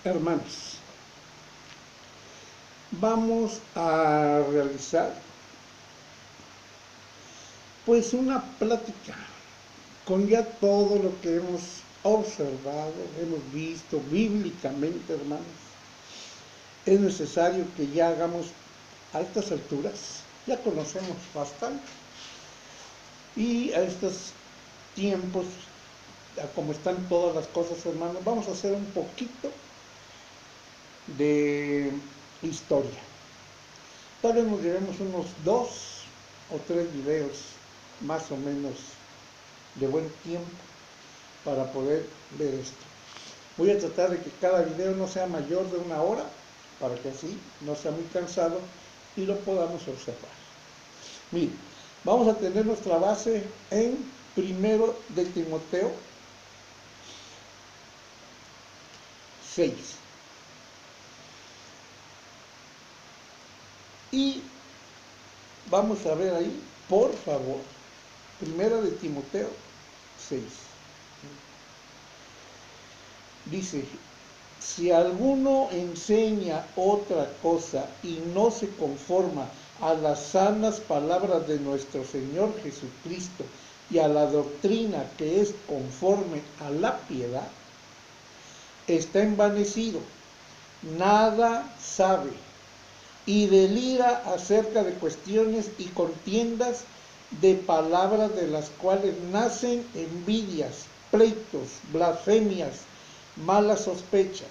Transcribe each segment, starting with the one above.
Hermanos, vamos a realizar pues una plática con ya todo lo que hemos observado, hemos visto bíblicamente, hermanos. Es necesario que ya hagamos a estas alturas, ya conocemos bastante, y a estos tiempos, a como están todas las cosas, hermanos, vamos a hacer un poquito de historia. Tal vez nos llevemos unos 2 o 3 videos más o menos de buen tiempo para poder ver esto. Voy a tratar de que cada video no sea mayor de 1 hora para que así no sea muy cansado y lo podamos observar. Miren, vamos a tener nuestra base en 1 Timoteo 6. Y vamos a ver ahí, por favor, 1 Timoteo 6. Dice, si alguno enseña otra cosa y no se conforma a las sanas palabras de nuestro Señor Jesucristo y a la doctrina que es conforme a la piedad, está envanecido, nada sabe y delira acerca de cuestiones y contiendas de palabras de las cuales nacen envidias, pleitos, blasfemias, malas sospechas,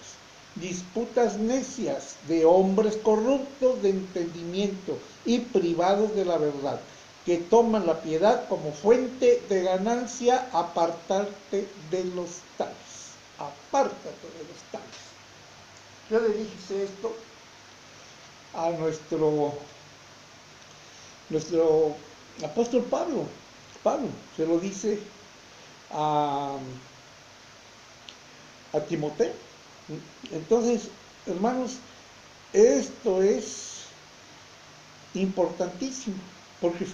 disputas necias de hombres corruptos de entendimiento y privados de la verdad, que toman la piedad como fuente de ganancia. Apártate de los tales. Apártate de los tales. Yo le dije esto a nuestro apóstol Pablo. Pablo se lo dice a Timoteo. Entonces, hermanos, esto es importantísimo, porque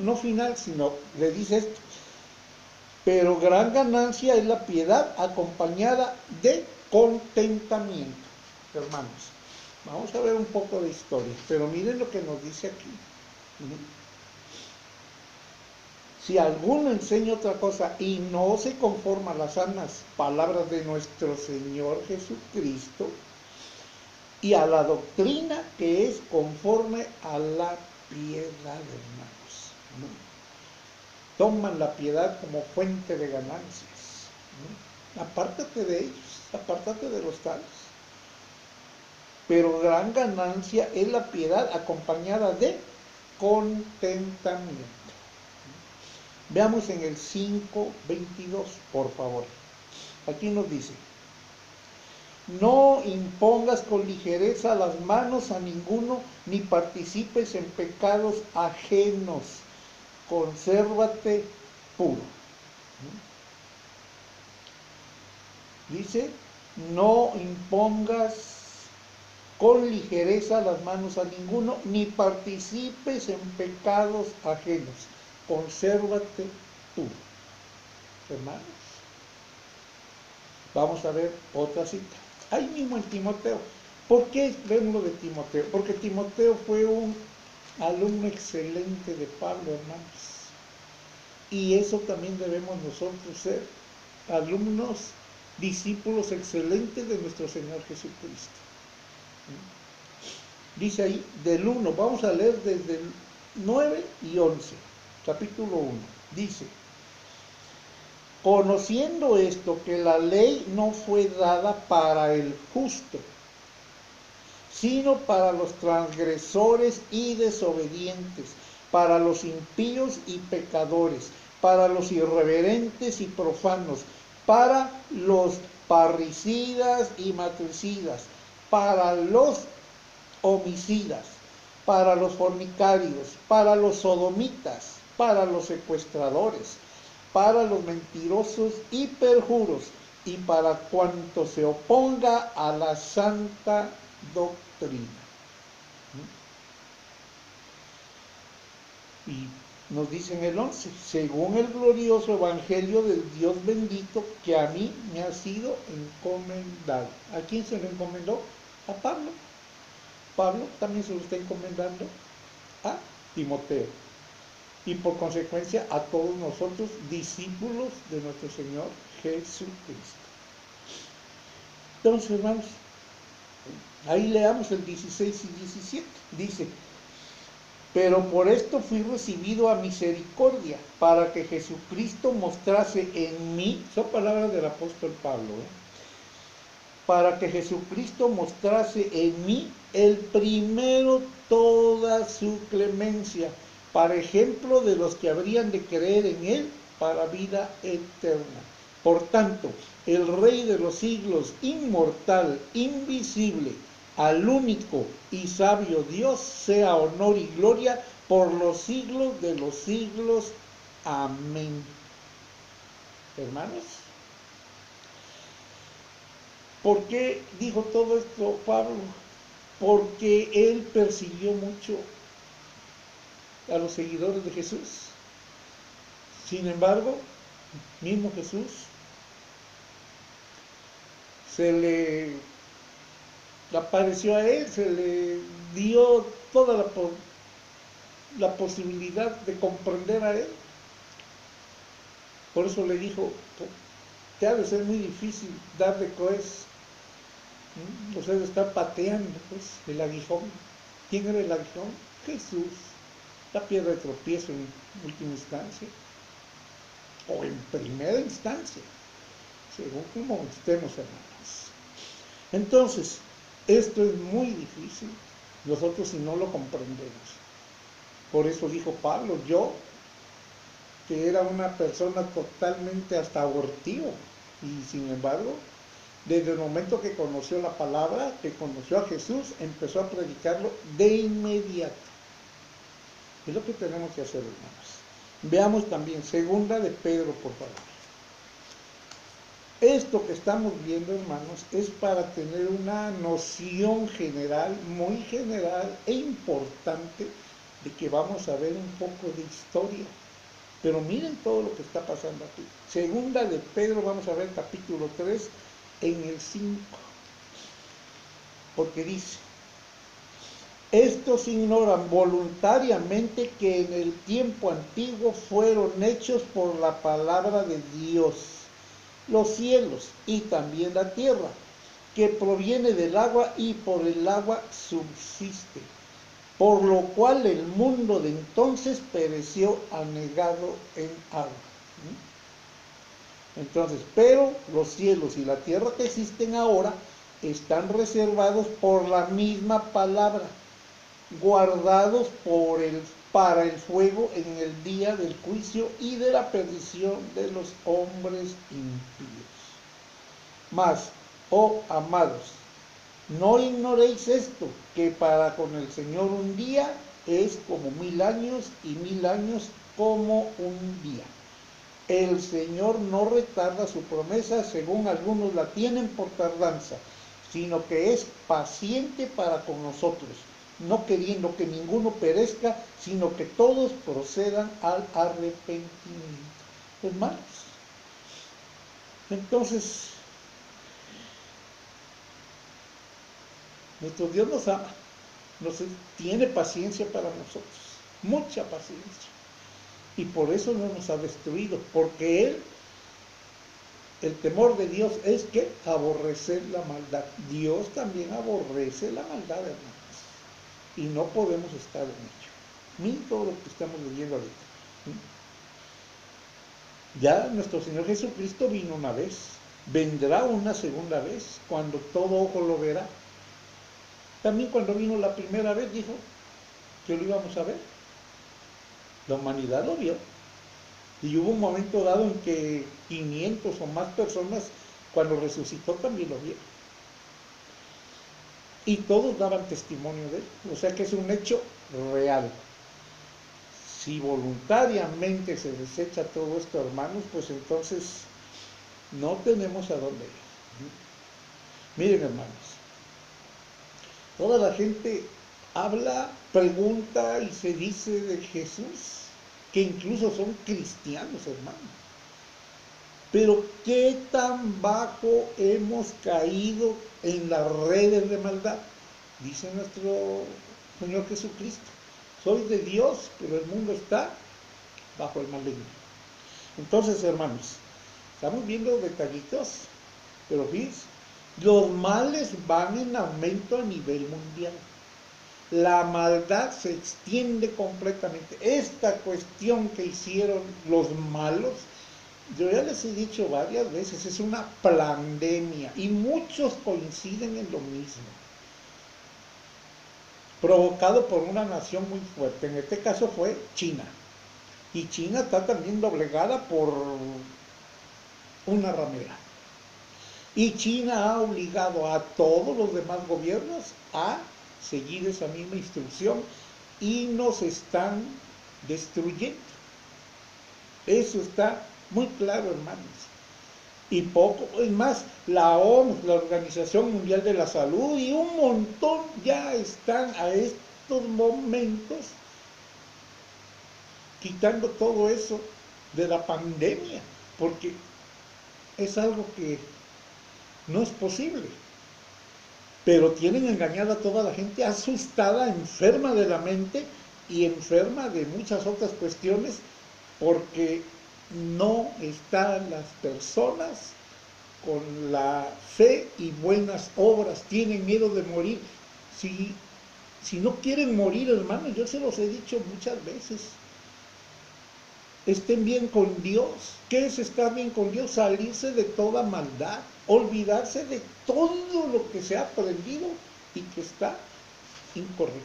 no final, sino le dice esto, pero gran ganancia es la piedad acompañada de contentamiento. Hermanos, vamos a ver un poco de historia, pero miren lo que nos dice aquí. Si alguno enseña otra cosa y no se conforma a las sanas palabras de nuestro Señor Jesucristo y a la doctrina que es conforme a la piedad, hermanos, toman la piedad como fuente de ganancias. Apártate de ellos, apártate de los tales. Pero gran ganancia es la piedad acompañada de contentamiento. Veamos en el 5:22, por favor. Aquí nos dice, no impongas con ligereza las manos a ninguno, ni participes en pecados ajenos. Consérvate puro. Dice, no impongas con ligereza las manos a ninguno, ni participes en pecados ajenos. Consérvate puro. Hermanos, vamos a ver otra cita. Ahí mismo en Timoteo. ¿Por qué vemos lo de Timoteo? Porque Timoteo fue un alumno excelente de Pablo, hermanos. Y eso también debemos nosotros ser, alumnos, discípulos excelentes de nuestro Señor Jesucristo. Dice ahí, del 1, vamos a leer desde el 9 y 11, capítulo 1. Dice, conociendo esto, que la ley no fue dada para el justo, sino para los transgresores y desobedientes, para los impíos y pecadores, para los irreverentes y profanos, para los parricidas y matricidas, para los homicidas, para los fornicarios, para los sodomitas, para los secuestradores, para los mentirosos y perjuros, y para cuanto se oponga a la santa doctrina. Y nos dice en el 11, según el glorioso evangelio del Dios bendito que a mí me ha sido encomendado. ¿A quién se lo encomendó? A Pablo. Pablo también se lo está encomendando a Timoteo. Y por consecuencia a todos nosotros, discípulos de nuestro Señor Jesucristo. Entonces, hermanos, ahí leamos el 16 y 17. Dice, pero por esto fui recibido a misericordia, para que Jesucristo mostrase en mí, son palabras del apóstol Pablo, para que Jesucristo mostrase en mí el primero toda su clemencia, para ejemplo de los que habrían de creer en él para vida eterna. Por tanto, el Rey de los siglos, inmortal, invisible, al único y sabio Dios, sea honor y gloria por los siglos de los siglos. Amén. Hermanos, ¿por qué dijo todo esto Pablo? Porque él persiguió mucho a los seguidores de Jesús. Sin embargo, mismo Jesús se le apareció a él, se le dio toda la posibilidad de comprender a él. Por eso le dijo, te ha de ser muy difícil dar de coes, o sea, de estar pateando pues, el aguijón. ¿Quién era el aguijón? Jesús, la piedra de tropiezo en última instancia, o en primera instancia, según como estemos, hermanos. Entonces, esto es muy difícil, nosotros si no lo comprendemos. Por eso dijo Pablo, yo, que era una persona totalmente hasta abortiva, y sin embargo, desde el momento que conoció la palabra, que conoció a Jesús, empezó a predicarlo de inmediato. Es lo que tenemos que hacer, hermanos. Veamos también, segunda de Pedro, por favor. Esto que estamos viendo, hermanos, es para tener una noción general, muy general e importante, de que vamos a ver un poco de historia. Pero miren todo lo que está pasando aquí. Segunda de Pedro, vamos a ver capítulo 3, en el 5. Porque dice, estos ignoran voluntariamente que en el tiempo antiguo fueron hechos por la palabra de Dios los cielos y también la tierra, que proviene del agua y por el agua subsiste, por lo cual el mundo de entonces pereció anegado en agua. Entonces, pero los cielos y la tierra que existen ahora están reservados por la misma palabra, guardados para el fuego en el día del juicio y de la perdición de los hombres impíos. Mas, oh amados, no ignoréis esto, que para con el Señor un día es como 1000 años y 1000 años como un día. El Señor no retarda su promesa, según algunos la tienen por tardanza, sino que es paciente para con nosotros, no queriendo que ninguno perezca, sino que todos procedan al arrepentimiento. Hermanos, entonces, nuestro Dios nos ama, tiene paciencia para nosotros, mucha paciencia. Y por eso no nos ha destruido, porque Él, el temor de Dios es que aborrecer la maldad. Dios también aborrece la maldad, hermanos. Y no podemos estar en ello. Miren todo lo que estamos viviendo ahorita. Ya nuestro Señor Jesucristo vino una vez, vendrá una segunda vez, cuando todo ojo lo verá. También cuando vino la primera vez dijo que lo íbamos a ver. La humanidad lo vio. Y hubo un momento dado en que 500 o más personas, cuando resucitó, también lo vieron. Y todos daban testimonio de él. O sea que es un hecho real. Si voluntariamente se desecha todo esto, hermanos, pues entonces no tenemos a dónde ir. Miren, hermanos, toda la gente habla, pregunta y se dice de Jesús que incluso son cristianos, hermano. Pero qué tan bajo hemos caído en las redes de maldad, dice nuestro Señor Jesucristo. Soy de Dios, pero el mundo está bajo el maligno. Entonces, hermanos, estamos viendo detallitos, pero fíjense, los males van en aumento a nivel mundial. La maldad se extiende completamente. Esta cuestión que hicieron los malos, yo ya les he dicho varias veces, es una pandemia y muchos coinciden en lo mismo. Provocado por una nación muy fuerte, en este caso fue China. Y China está también doblegada por una ramera. Y China ha obligado a todos los demás gobiernos a seguir esa misma instrucción y nos están destruyendo. Eso está muy claro, hermanos. Y poco, es más, la OMS, la Organización Mundial de la Salud, y un montón ya están a estos momentos quitando todo eso de la pandemia, porque es algo que no es posible. Pero tienen engañada a toda la gente, asustada, enferma de la mente y enferma de muchas otras cuestiones, porque no están las personas con la fe y buenas obras, tienen miedo de morir. Si no quieren morir, hermanos, yo se los he dicho muchas veces, estén bien con Dios. ¿Qué es estar bien con Dios? Salirse de toda maldad, olvidarse de todo lo que se ha aprendido y que está incorrecto,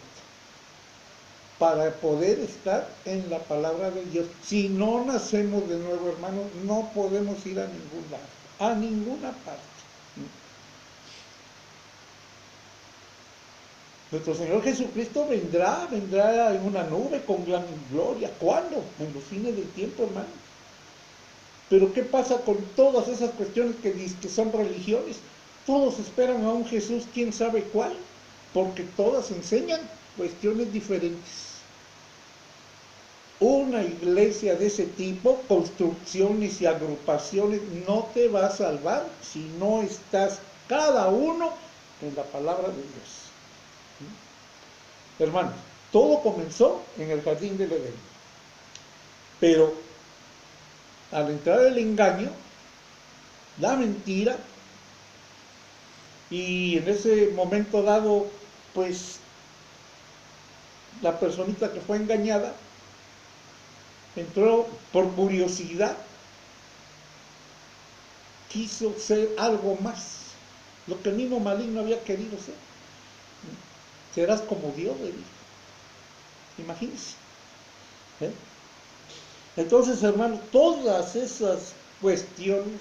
para poder estar en la palabra de Dios. Si no nacemos de nuevo, hermanos, no podemos ir a ningún lado, a ninguna parte. Nuestro Señor Jesucristo vendrá en una nube con gran gloria. ¿Cuándo? En los fines del tiempo, hermano. Pero ¿qué pasa con todas esas cuestiones que son religiones? Todos esperan a un Jesús, quién sabe cuál, porque todas enseñan cuestiones diferentes. Una iglesia de ese tipo, construcciones y agrupaciones, no te va a salvar si no estás cada uno en la palabra de Dios. Hermanos, todo comenzó en el jardín del Edén. Pero al entrar el engaño, la mentira, y en ese momento dado, pues, la personita que fue engañada entró por curiosidad, quiso ser algo más, lo que el mismo maligno había querido ser. Serás como Dios, le dijo. Imagínense. Entonces, hermanos, todas esas cuestiones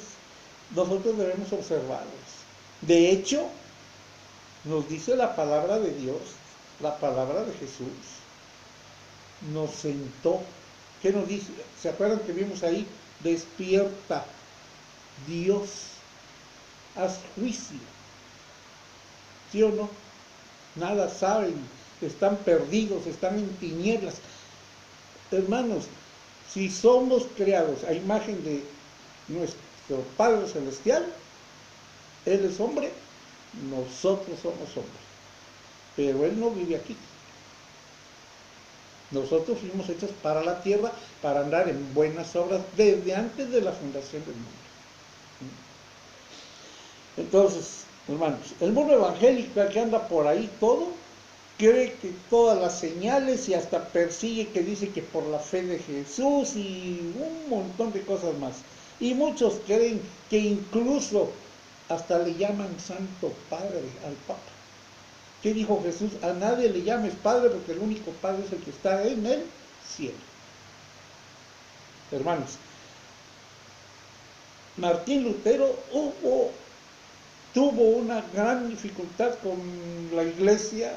nosotros debemos observarlas. De hecho, nos dice la palabra de Dios, la palabra de Jesús, nos sentó. ¿Qué nos dice? ¿Se acuerdan que vimos ahí? Despierta, Dios, haz juicio. ¿Sí o no? Nada saben, están perdidos, están en tinieblas. Hermanos, si somos creados a imagen de nuestro Padre Celestial, Él es hombre, nosotros somos hombres. Pero Él no vive aquí. Nosotros fuimos hechos para la tierra, para andar en buenas obras desde antes de la fundación del mundo. Entonces, hermanos, el mundo evangélico que anda por ahí todo, cree que todas las señales y hasta persigue que dice que por la fe de Jesús y un montón de cosas más. Y muchos creen que incluso hasta le llaman Santo Padre al Papa. ¿Qué dijo Jesús? A nadie le llames Padre porque el único Padre es el que está en el cielo. Hermanos, Martín Lutero tuvo una gran dificultad con la Iglesia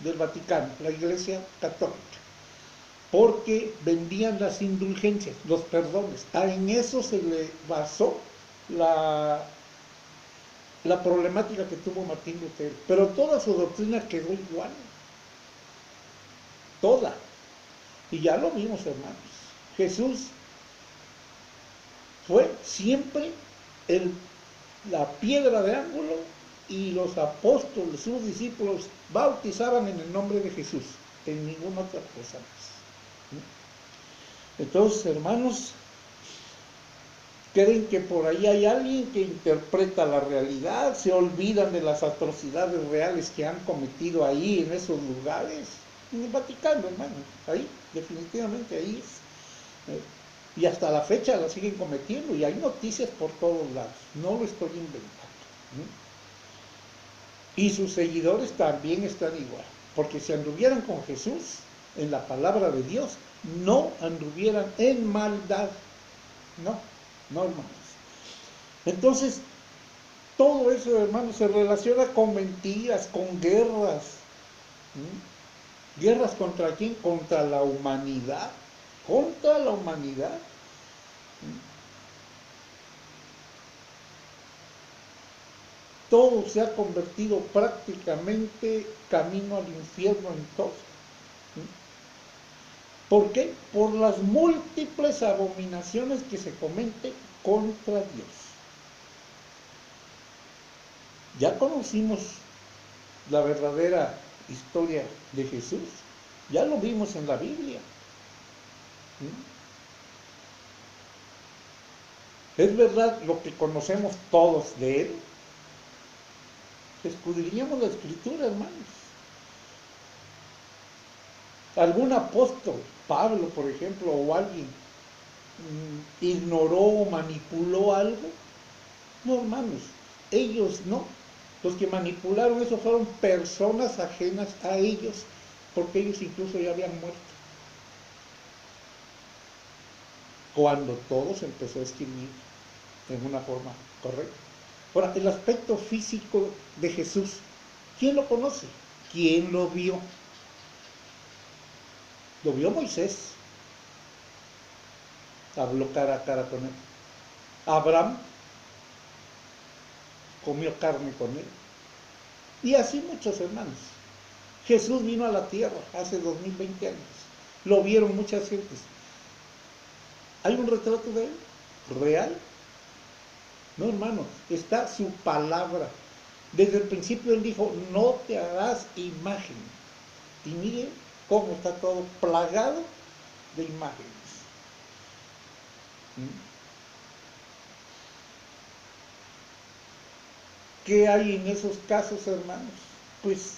del Vaticano, la Iglesia Católica, porque vendían las indulgencias, los perdones. En eso se le basó la problemática que tuvo Martín Lutero, pero toda su doctrina quedó igual, toda. Y ya lo vimos, hermanos. Jesús fue siempre la piedra de ángulo, y los apóstoles, sus discípulos, bautizaban en el nombre de Jesús, en ninguna otra cosa más. Entonces, hermanos, creen que por ahí hay alguien que interpreta la realidad, se olvidan de las atrocidades reales que han cometido ahí, en esos lugares, en el Vaticano, hermanos, ahí, definitivamente ahí es. Y hasta la fecha la siguen cometiendo, y hay noticias por todos lados, no lo estoy inventando. Y sus seguidores también están igual, porque si anduvieran con Jesús, en la palabra de Dios, no anduvieran en maldad, no, hermanos. Entonces, todo eso, hermanos, se relaciona con mentiras, con guerras. ¿Guerras contra quién? Contra la humanidad. Contra la humanidad. Todo se ha convertido prácticamente camino al infierno en todo. ¿Por qué? Por las múltiples abominaciones que se cometen contra Dios. Ya conocimos la verdadera historia de Jesús, ya lo vimos en la Biblia. ¿Es verdad lo que conocemos todos de Él? Escudriñemos la Escritura, hermanos. ¿Algún apóstol, Pablo, por ejemplo, o alguien, ignoró o manipuló algo? No, hermanos, ellos no. Los que manipularon eso fueron personas ajenas a ellos, porque ellos incluso ya habían muerto cuando todo se empezó a escribir en una forma correcta. Ahora, el aspecto físico de Jesús, ¿quién lo conoce? ¿Quién lo vio? Lo vio Moisés, habló cara a cara con él. Abraham comió carne con él. Y así muchos hermanos. Jesús vino a la tierra hace 2020 años. Lo vieron muchas gentes. ¿Hay un retrato de él? ¿Real? No, hermano, está su palabra. Desde el principio él dijo, no te harás imagen. Y mire cómo está todo plagado de imágenes. ¿Qué hay en esos casos, hermanos? Pues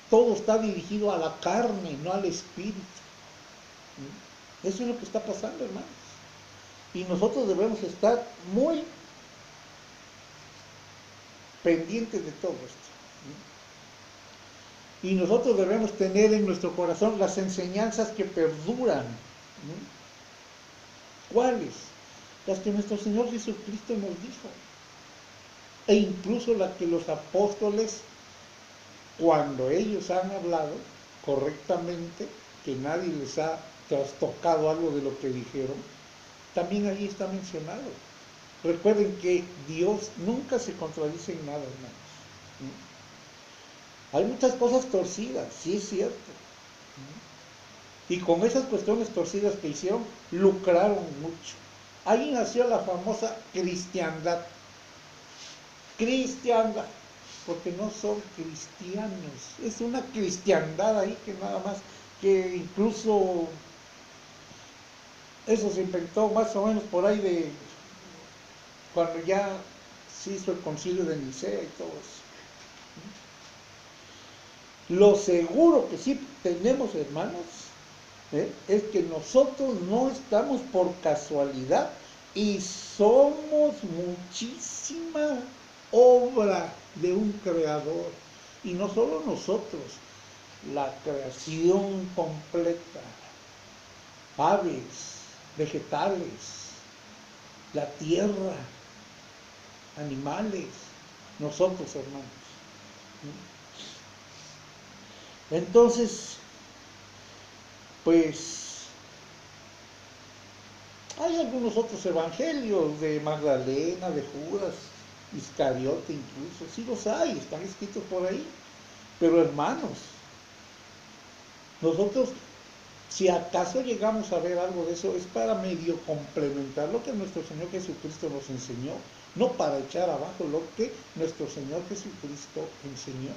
todo está dirigido a la carne, no al espíritu. Eso es lo que está pasando, hermanos. Y nosotros debemos estar muy pendientes de todo esto. Y nosotros debemos tener en nuestro corazón las enseñanzas que perduran. ¿Cuáles? Las que nuestro Señor Jesucristo nos dijo. E incluso las que los apóstoles, cuando ellos han hablado correctamente, que nadie les ha trastocado algo de lo que dijeron, también allí está mencionado. Recuerden que Dios nunca se contradice en nada, hermanos. Hay muchas cosas torcidas, sí es cierto. Y con esas cuestiones torcidas que hicieron, lucraron mucho. Ahí nació la famosa cristiandad. Cristiandad, porque no son cristianos. Es una cristiandad ahí que nada más, que incluso eso se inventó más o menos por ahí de cuando ya se hizo el concilio de Nicea y todo eso. Lo seguro que sí tenemos, hermanos, es que nosotros no estamos por casualidad y somos muchísima obra de un creador. Y no solo nosotros, la creación completa, aves, vegetales, la tierra, animales, nosotros, hermanos. Entonces, pues, hay algunos otros evangelios de Magdalena, de Judas, Iscariote incluso, sí los hay, están escritos por ahí. Pero hermanos, nosotros Si acaso llegamos a ver algo de eso, es para medio complementar lo que nuestro Señor Jesucristo nos enseñó, no para echar abajo lo que nuestro Señor Jesucristo enseñó.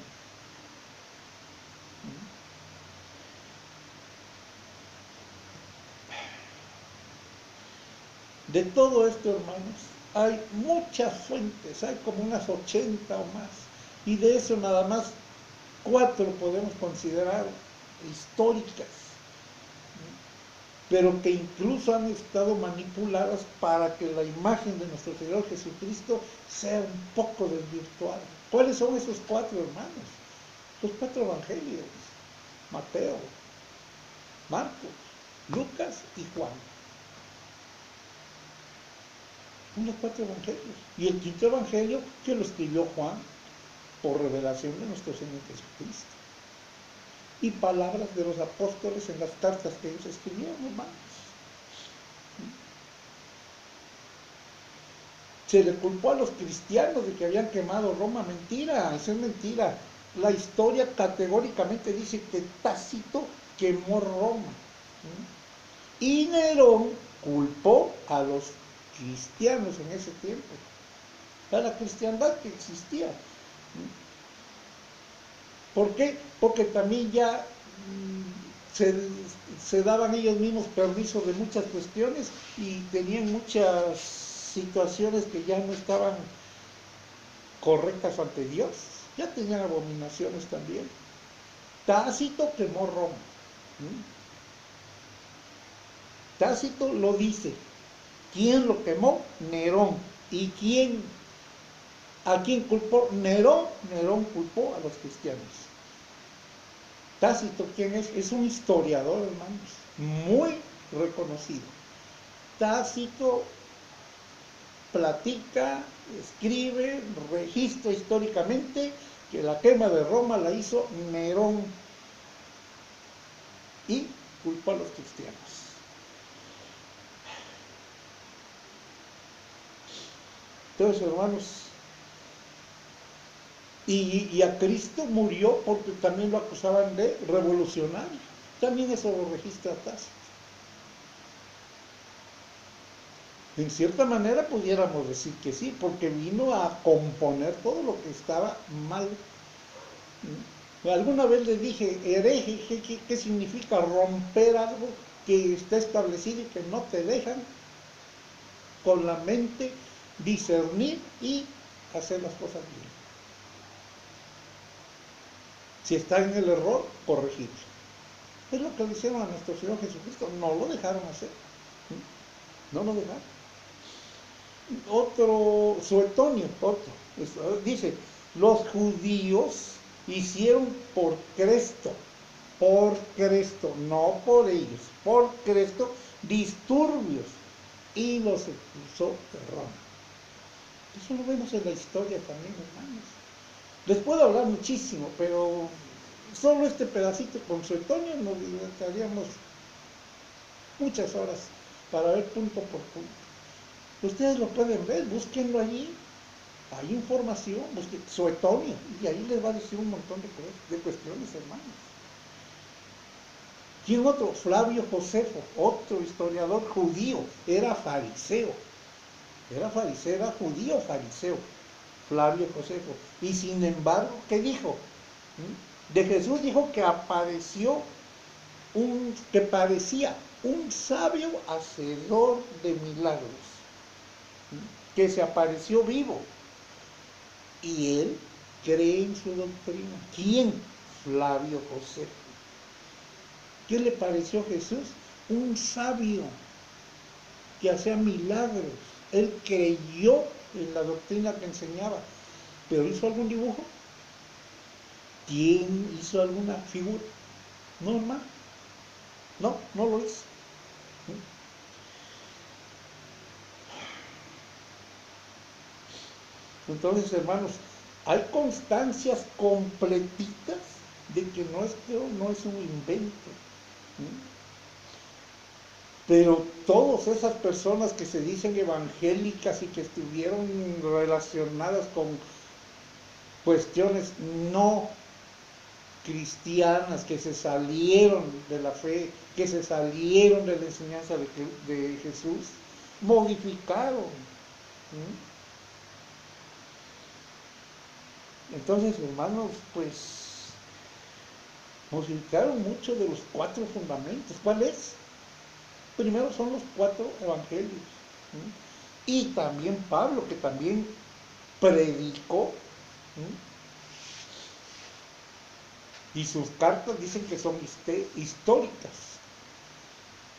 De todo esto, hermanos, hay muchas fuentes, hay como unas 80 o más, y de eso nada más 4 podemos considerar históricas, pero que incluso han estado manipuladas para que la imagen de nuestro Señor Jesucristo sea un poco desvirtuada. ¿Cuáles son esos 4, hermanos? Los 4 evangelios: Mateo, Marcos, Lucas y Juan. Son los 4 evangelios. Y el 5.º evangelio que lo escribió Juan por revelación de nuestro Señor Jesucristo. Y palabras de los apóstoles en las cartas que ellos escribieron, hermanos. Se le culpó a los cristianos de que habían quemado Roma. Mentira, eso es mentira. La historia categóricamente dice que Tácito quemó Roma. Y Nerón culpó a los cristianos en ese tiempo, a la cristiandad que existía. ¿Por qué? Porque también ya se daban ellos mismos permisos de muchas cuestiones y tenían muchas situaciones que ya no estaban correctas ante Dios. Ya tenían abominaciones también. Tácito quemó Roma. Tácito lo dice. ¿Quién lo quemó? Nerón. ¿Y a quién culpó? Nerón. Nerón culpó a los cristianos. Tácito, ¿quién es? Es un historiador, hermanos, muy reconocido. Tácito platica, escribe, registra históricamente que la quema de Roma la hizo Nerón y culpó a los cristianos. Entonces, hermanos, y a Cristo murió porque también lo acusaban de revolucionario. También eso lo registra Tácito. En cierta manera pudiéramos decir que sí, porque vino a componer todo lo que estaba mal. Alguna vez les dije, hereje, ¿qué significa romper algo que está establecido y que no te dejan con la mente discernir y hacer las cosas bien? Si está en el error, corregirlo. Es lo que le hicieron a nuestro Señor Jesucristo. No lo dejaron hacer. No lo dejaron. Suetonio, dice, los judíos hicieron por Cristo, no por ellos, por Cristo, disturbios y los expulsó de Roma. Eso lo vemos en la historia también, hermanos. Les puedo hablar muchísimo, pero solo este pedacito con Suetonio nos dedicaríamos muchas horas para ver punto por punto. Ustedes lo pueden ver, búsquenlo allí. Hay información, busquen Suetonio, y ahí les va a decir un montón de cuestiones, hermanos. ¿Quién otro? Flavio Josefo, otro historiador judío, era fariseo. Era judío fariseo, Flavio Josefo. Y sin embargo, ¿qué dijo? De Jesús dijo que apareció que parecía un sabio hacedor de milagros, que se apareció vivo, y él cree en su doctrina. ¿Quién? Flavio Josefo. ¿Qué le pareció a Jesús? Un sabio que hacía milagros. Él creyó en la doctrina que enseñaba, pero ¿hizo algún dibujo? ¿Quién hizo alguna figura? No, hermano. No lo hizo. Entonces, hermanos, hay constancias completitas de que esto no es un invento. Pero todas esas personas que se dicen evangélicas y que estuvieron relacionadas con cuestiones no cristianas que se salieron de la fe, que se salieron de la enseñanza de Jesús, modificaron. Entonces, hermanos, pues modificaron mucho de los 4 fundamentos. ¿Cuál es? Primero son los 4 evangelios. Y también Pablo, que también predicó. Y sus cartas dicen que son históricas,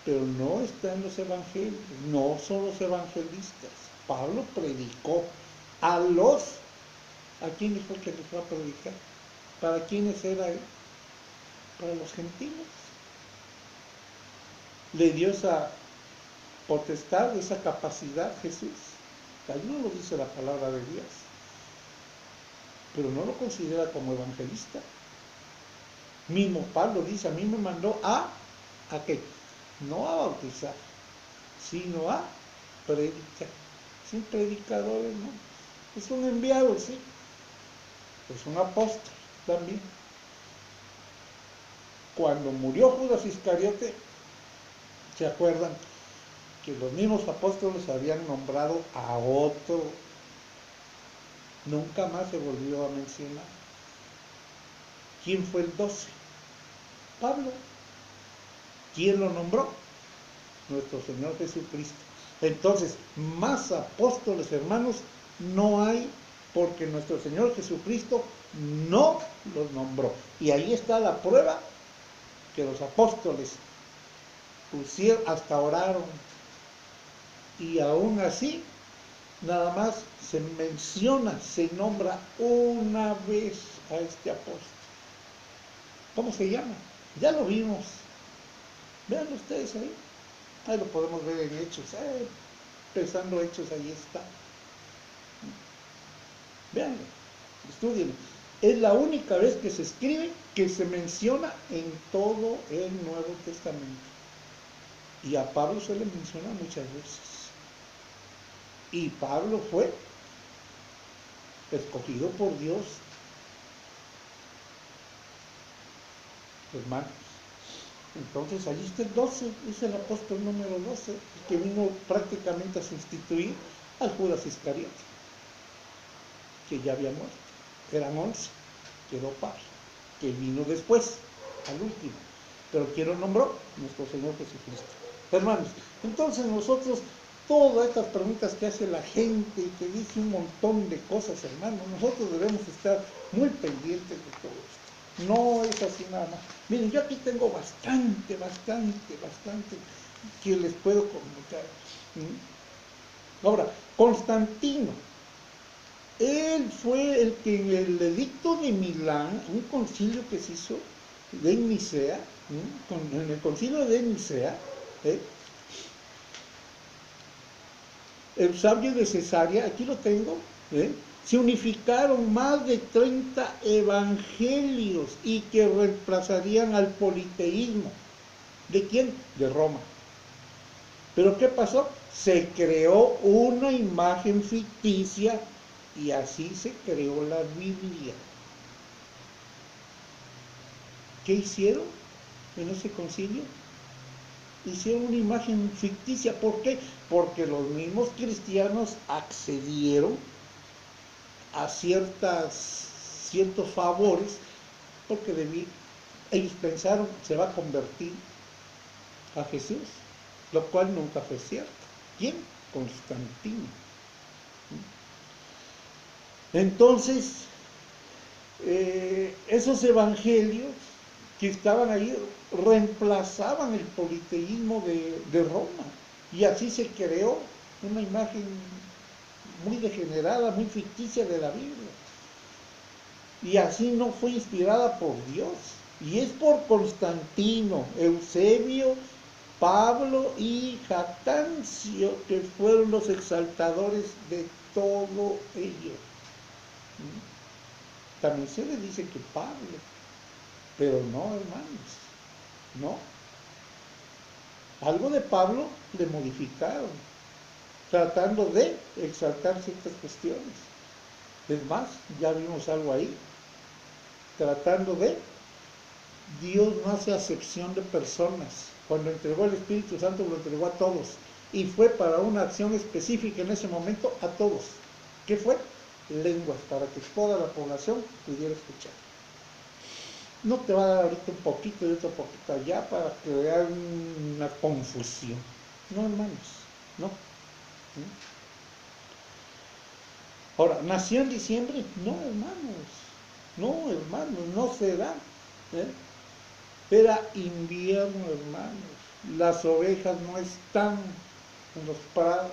pero no están los evangelios, no son los evangelistas. Pablo predicó ¿a quiénes fue que les fue a predicar? ¿Para quiénes era él? Para los gentiles. Le dio esa potestad, esa capacidad Jesús. Ahí no lo dice la palabra de Dios, pero no lo considera como evangelista. Mismo Pablo dice, a mí me mandó ¿a qué? No a bautizar, sino a predicar. Es un predicador, ¿no? Es un enviado, sí. Es un apóstol también. Cuando murió Judas Iscariote, ¿se acuerdan? Que los mismos apóstoles habían nombrado a otro. Nunca más se volvió a mencionar. ¿Quién fue el 12? Pablo. ¿Quién lo nombró? Nuestro Señor Jesucristo. Entonces, más apóstoles, hermanos, no hay, porque nuestro Señor Jesucristo no los nombró. Y ahí está la prueba que los apóstoles pusieron, hasta oraron. Y aún así, nada más se menciona, se nombra una vez a este apóstol. ¿Cómo se llama? Ya lo vimos. Vean ustedes ahí. Ahí lo podemos ver en Hechos. Pensando Hechos, ahí está. Veanlo, estudienlo. Es la única vez que se escribe, que se menciona en todo el Nuevo Testamento. Y a Pablo se le menciona muchas veces. Y Pablo fue escogido por Dios. Hermanos. Entonces allí está el 12, es el apóstol número 12, el que vino prácticamente a sustituir al Judas Iscariote, que ya había muerto. Eran 11, quedó Pablo, que vino después, al último. Pero ¿quién lo nombró? Nuestro Señor Jesucristo. Hermanos, entonces nosotros, todas estas preguntas que hace la gente y que dice un montón de cosas, hermanos, nosotros debemos estar muy pendientes de todo esto. No es así nada más. Miren, yo aquí tengo bastante que les puedo comunicar. Ahora, Constantino, él fue el que en el edicto de Milán, un concilio que se hizo de Nicea, en el concilio de Nicea, Eusebio de Cesarea, aquí lo tengo, se unificaron más de 30 evangelios y que reemplazarían al politeísmo. ¿De quién? De Roma. ¿Pero qué pasó? Se creó una imagen ficticia y así se creó la Biblia. ¿Qué hicieron en ese concilio? Hicieron una imagen ficticia. ¿Por qué? Porque los mismos cristianos accedieron a ciertos favores, porque ellos pensaron se va a convertir a Jesús, lo cual nunca fue cierto. ¿Quién? Constantino. Entonces, esos evangelios que estaban ahí reemplazaban el politeísmo de Roma, y así se creó una imagen muy degenerada, muy ficticia de la Biblia, y así no fue inspirada por Dios, y es por Constantino, Eusebio, Pablo y Jatancio, que fueron los exaltadores de todo ello. También se le dice que Pablo, pero no, hermanos, no. Algo de Pablo le modificaron, tratando de exaltar ciertas cuestiones. Es más, ya vimos algo ahí, tratando de Dios no hace acepción de personas. Cuando entregó el Espíritu Santo lo entregó a todos. Y fue para una acción específica en ese momento a todos. ¿Qué fue? Lenguas, para que toda la población pudiera escuchar. No te va a dar ahorita un poquito y otro poquito allá para crear una confusión. No, hermanos, no. Ahora, ¿nació en diciembre? No, hermanos. No, hermanos, no será. ¿eh? Era invierno, hermanos. Las ovejas no están en los prados.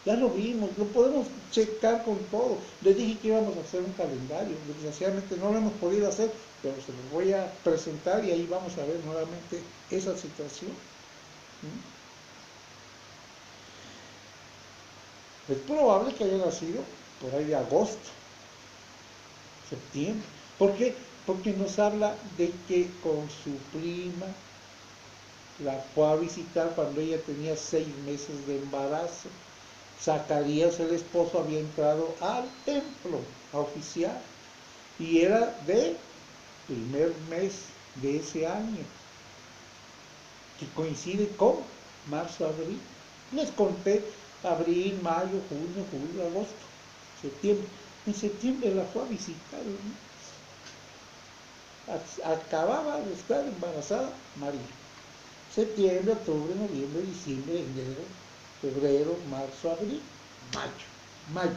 Ya lo vimos, lo podemos checar con todo. Les dije que íbamos a hacer un calendario. Desgraciadamente no lo hemos podido hacer, pero se los voy a presentar y ahí vamos a ver nuevamente esa situación. Es probable que haya nacido por ahí de agosto, septiembre. ¿Por qué? Porque nos habla de que con su prima la fue a visitar cuando ella tenía 6 meses de embarazo. Zacarías, el esposo, había entrado al templo a oficiar y era de primer mes de ese año, que coincide con marzo-abril. Les conté abril, mayo, junio, julio, agosto, septiembre. En septiembre la fue a visitar. Acababa de estar embarazada María. Septiembre, octubre, noviembre, diciembre, enero, febrero, marzo, abril, mayo.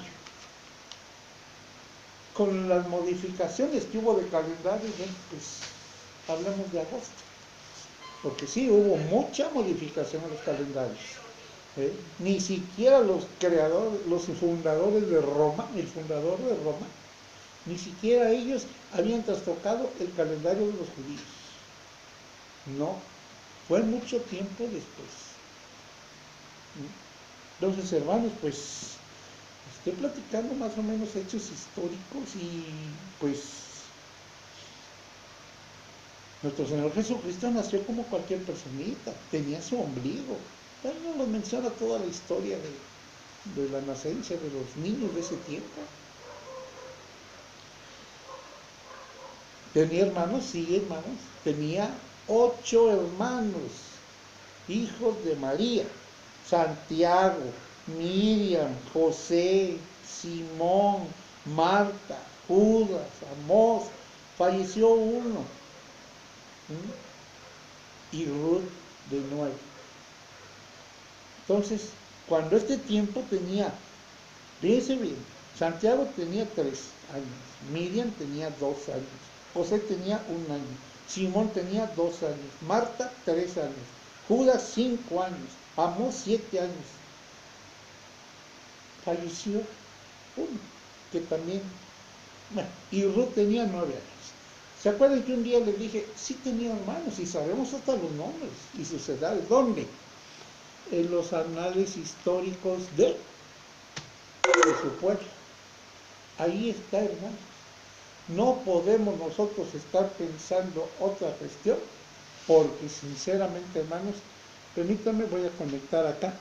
Con las modificaciones que hubo de calendario, pues hablamos de agosto. Porque sí, hubo mucha modificación en los calendarios. Ni siquiera los creadores, los fundadores de Roma, el fundador de Roma, ni siquiera ellos habían trastocado el calendario de los judíos. No, fue mucho tiempo después. Entonces, hermanos, pues estoy platicando más o menos hechos históricos y pues nuestro Señor Jesucristo nació como cualquier personita, tenía su ombligo. Él no nos menciona toda la historia de la nacencia de los niños de ese tiempo. ¿Tenía hermanos? Sí, hermanos. Tenía 8 hermanos, hijos de María: Santiago, Miriam, José, Simón, Marta, Judas, Amós. Falleció uno. Y Ruth de 9. Entonces, cuando este tiempo tenía, fíjense bien, Santiago tenía 3 años, Miriam tenía 2 años, José tenía 1 año, Simón tenía 2 años, Marta 3 años, Judas 5 años, Amós 7 años. Falleció uno, que también, bueno, y Ruth tenía 9 años. ¿Se acuerdan que un día les dije, sí tenía hermanos y sabemos hasta los nombres y sus edades? ¿Dónde? En los anales históricos de su pueblo. Ahí está, hermanos. No podemos nosotros estar pensando otra cuestión, porque sinceramente, hermanos, permítanme, voy a conectar acá,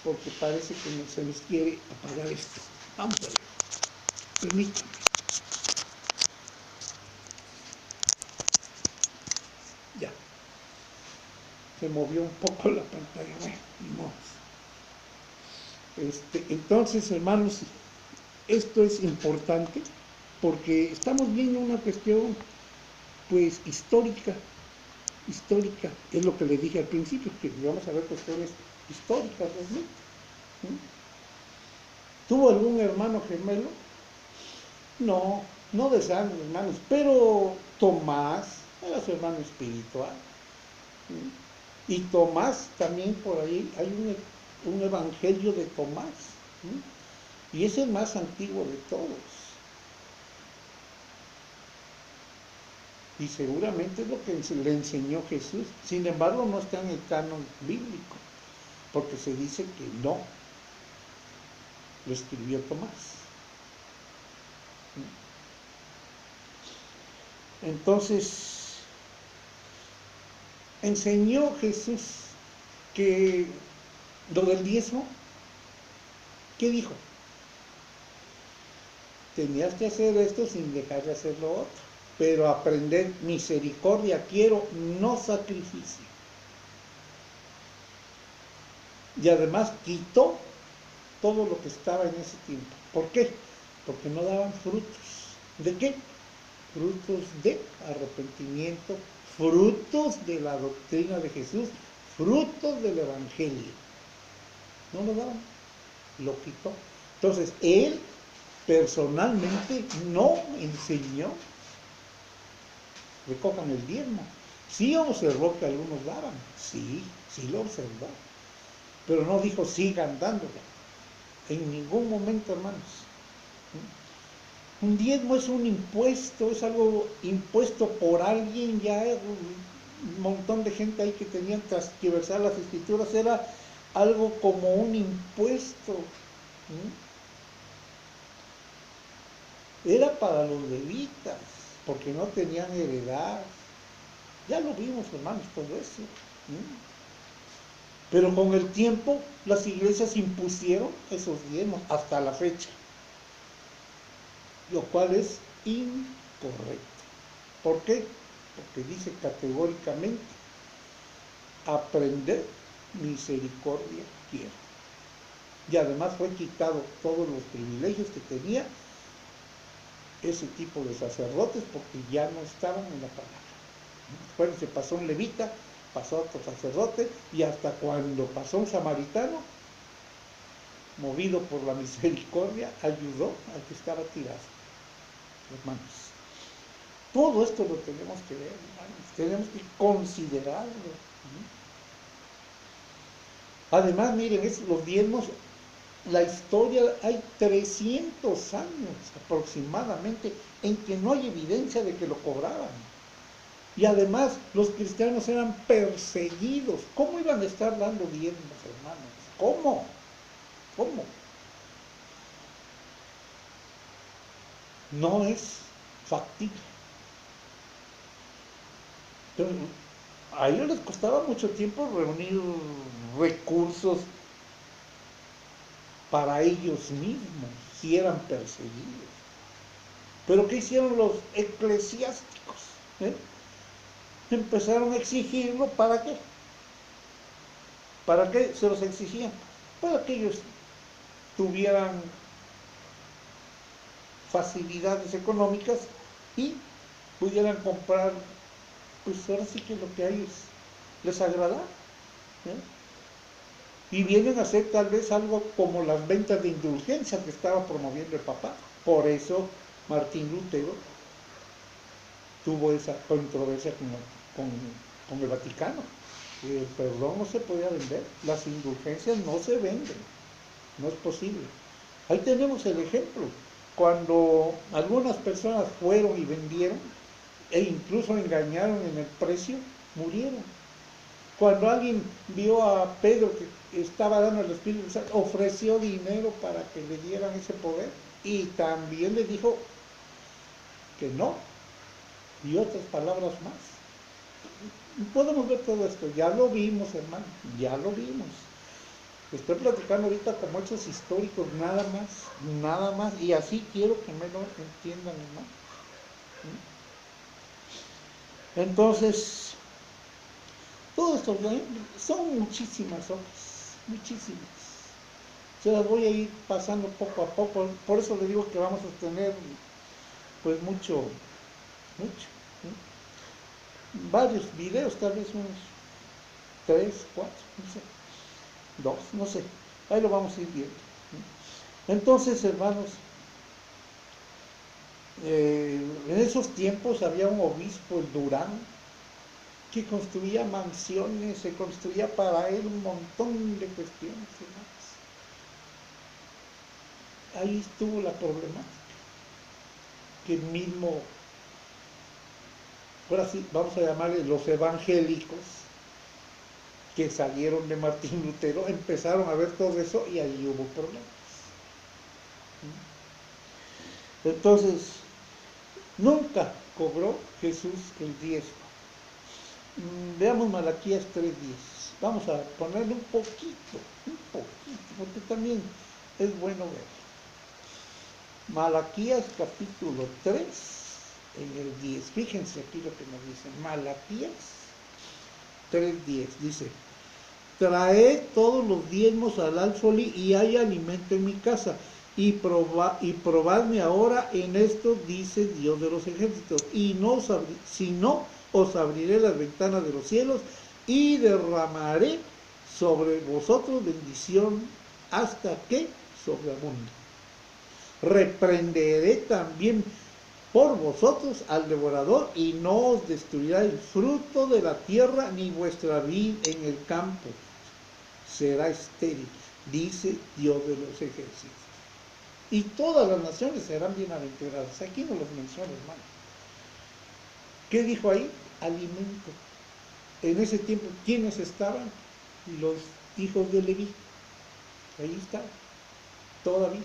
porque parece que se nos quiere apagar esto. Vamos a ver. Permítanme. Ya. Se movió un poco la pantalla. Bueno, ni modo. Entonces, hermanos, esto es importante porque estamos viendo una cuestión, pues, histórica, es lo que les dije al principio, que vamos a ver cuestiones históricas realmente. ¿Tuvo algún hermano gemelo? No, no de sangre, hermanos, pero Tomás era su hermano espiritual. Y Tomás también, por ahí hay un evangelio de Tomás, y es el más antiguo de todos. Y seguramente es lo que le enseñó Jesús. Sin embargo, no está en el canon bíblico, porque se dice que no lo escribió Tomás. Entonces, enseñó Jesús que lo del diezmo, ¿qué dijo? Tenías que hacer esto sin dejar de hacer lo otro. pero aprender misericordia quiero, no sacrificio. Y además quitó todo lo que estaba en ese tiempo. ¿Por qué? Porque no daban frutos. ¿De qué? Frutos de arrepentimiento, frutos de la doctrina de Jesús, frutos del Evangelio. No lo daban, lo quitó. Entonces, él personalmente no enseñó, recojan el diezmo. Sí observó que algunos daban, sí lo observó, pero no dijo sigan dándolo. En ningún momento, hermanos. Un diezmo es un impuesto, es algo impuesto por alguien, ya un montón de gente ahí que tenían transversar las escrituras, era algo como un impuesto. Era para los levitas, porque no tenían heredad. Ya lo vimos, hermanos, todo eso. Pero con el tiempo las iglesias impusieron esos diezmos hasta la fecha, lo cual es incorrecto. ¿Por qué? Porque dice categóricamente, aprender misericordia quiero. Y además fue quitado todos los privilegios que tenía ese tipo de sacerdotes porque ya no estaban en la palabra. Bueno, se pasó un levita, pasó otro sacerdote, y hasta cuando pasó un samaritano, movido por la misericordia, ayudó al que estaba tirado. Hermanos, todo esto lo tenemos que ver, hermanos, tenemos que considerarlo. Además, miren, los diezmos, la historia, hay 300 años aproximadamente en que no hay evidencia de que lo cobraban. Y además los cristianos eran perseguidos. ¿Cómo iban a estar dando diezmos, hermanos? ¿Cómo? No es factible. Entonces, a ellos les costaba mucho tiempo reunir recursos para ellos mismos, si eran perseguidos. Pero ¿qué hicieron los eclesiásticos? Empezaron a exigirlo, ¿para qué? ¿Para qué se los exigían? Para que ellos tuvieran facilidades económicas y pudieran comprar, pues ahora sí que lo que a ellos les agrada. Y vienen a hacer tal vez algo como las ventas de indulgencia que estaba promoviendo el Papa. Por eso Martín Lutero tuvo esa controversia con el Vaticano. El perdón no se podía vender, las indulgencias no se venden, no es posible. Ahí tenemos el ejemplo, cuando algunas personas fueron y vendieron e incluso engañaron en el precio, murieron. Cuando alguien vio a Pedro que estaba dando el Espíritu Santo, ofreció dinero para que le dieran ese poder y también le dijo que no, y otras palabras más. Podemos ver todo esto, ya lo vimos, hermano, ya lo vimos. Estoy platicando ahorita como hechos históricos, nada más, y así quiero que me lo entiendan, hermano. Entonces, todo esto son muchísimas hojas, muchísimas. Se las voy a ir pasando poco a poco, por eso le digo que vamos a tener pues mucho, varios videos, tal vez unos 3, 4, no sé, 2, no sé, ahí lo vamos a ir viendo. Entonces, hermanos, en esos tiempos había un obispo, el Durán, que construía mansiones, se construía para él un montón de cuestiones, hermanos. Ahí estuvo la problemática, que el mismo, ahora sí, vamos a llamarle los evangélicos, que salieron de Martín Lutero, empezaron a ver todo eso y ahí hubo problemas. Entonces, nunca cobró Jesús el diezmo. Veamos Malaquías 3:10. Vamos a ponerle un poquito, porque también es bueno ver. Malaquías capítulo 3, en el 10. Fíjense aquí lo que nos dice. Malaquías 3:10 dice: traed todos los diezmos al alfolí y hay alimento en mi casa. Y probadme ahora en esto, dice Dios de los ejércitos. Y no si no, os abriré las ventanas de los cielos y derramaré sobre vosotros bendición hasta que sobreabunde. Reprenderé también por vosotros al devorador y no os destruirá el fruto de la tierra ni vuestra vid en el campo. Será estéril, dice Dios de los ejércitos. Y todas las naciones serán bienaventuradas. Aquí no los menciona, hermano. ¿Qué dijo ahí? Alimento. En ese tiempo, ¿quiénes estaban? Los hijos de Leví. Ahí está, todavía.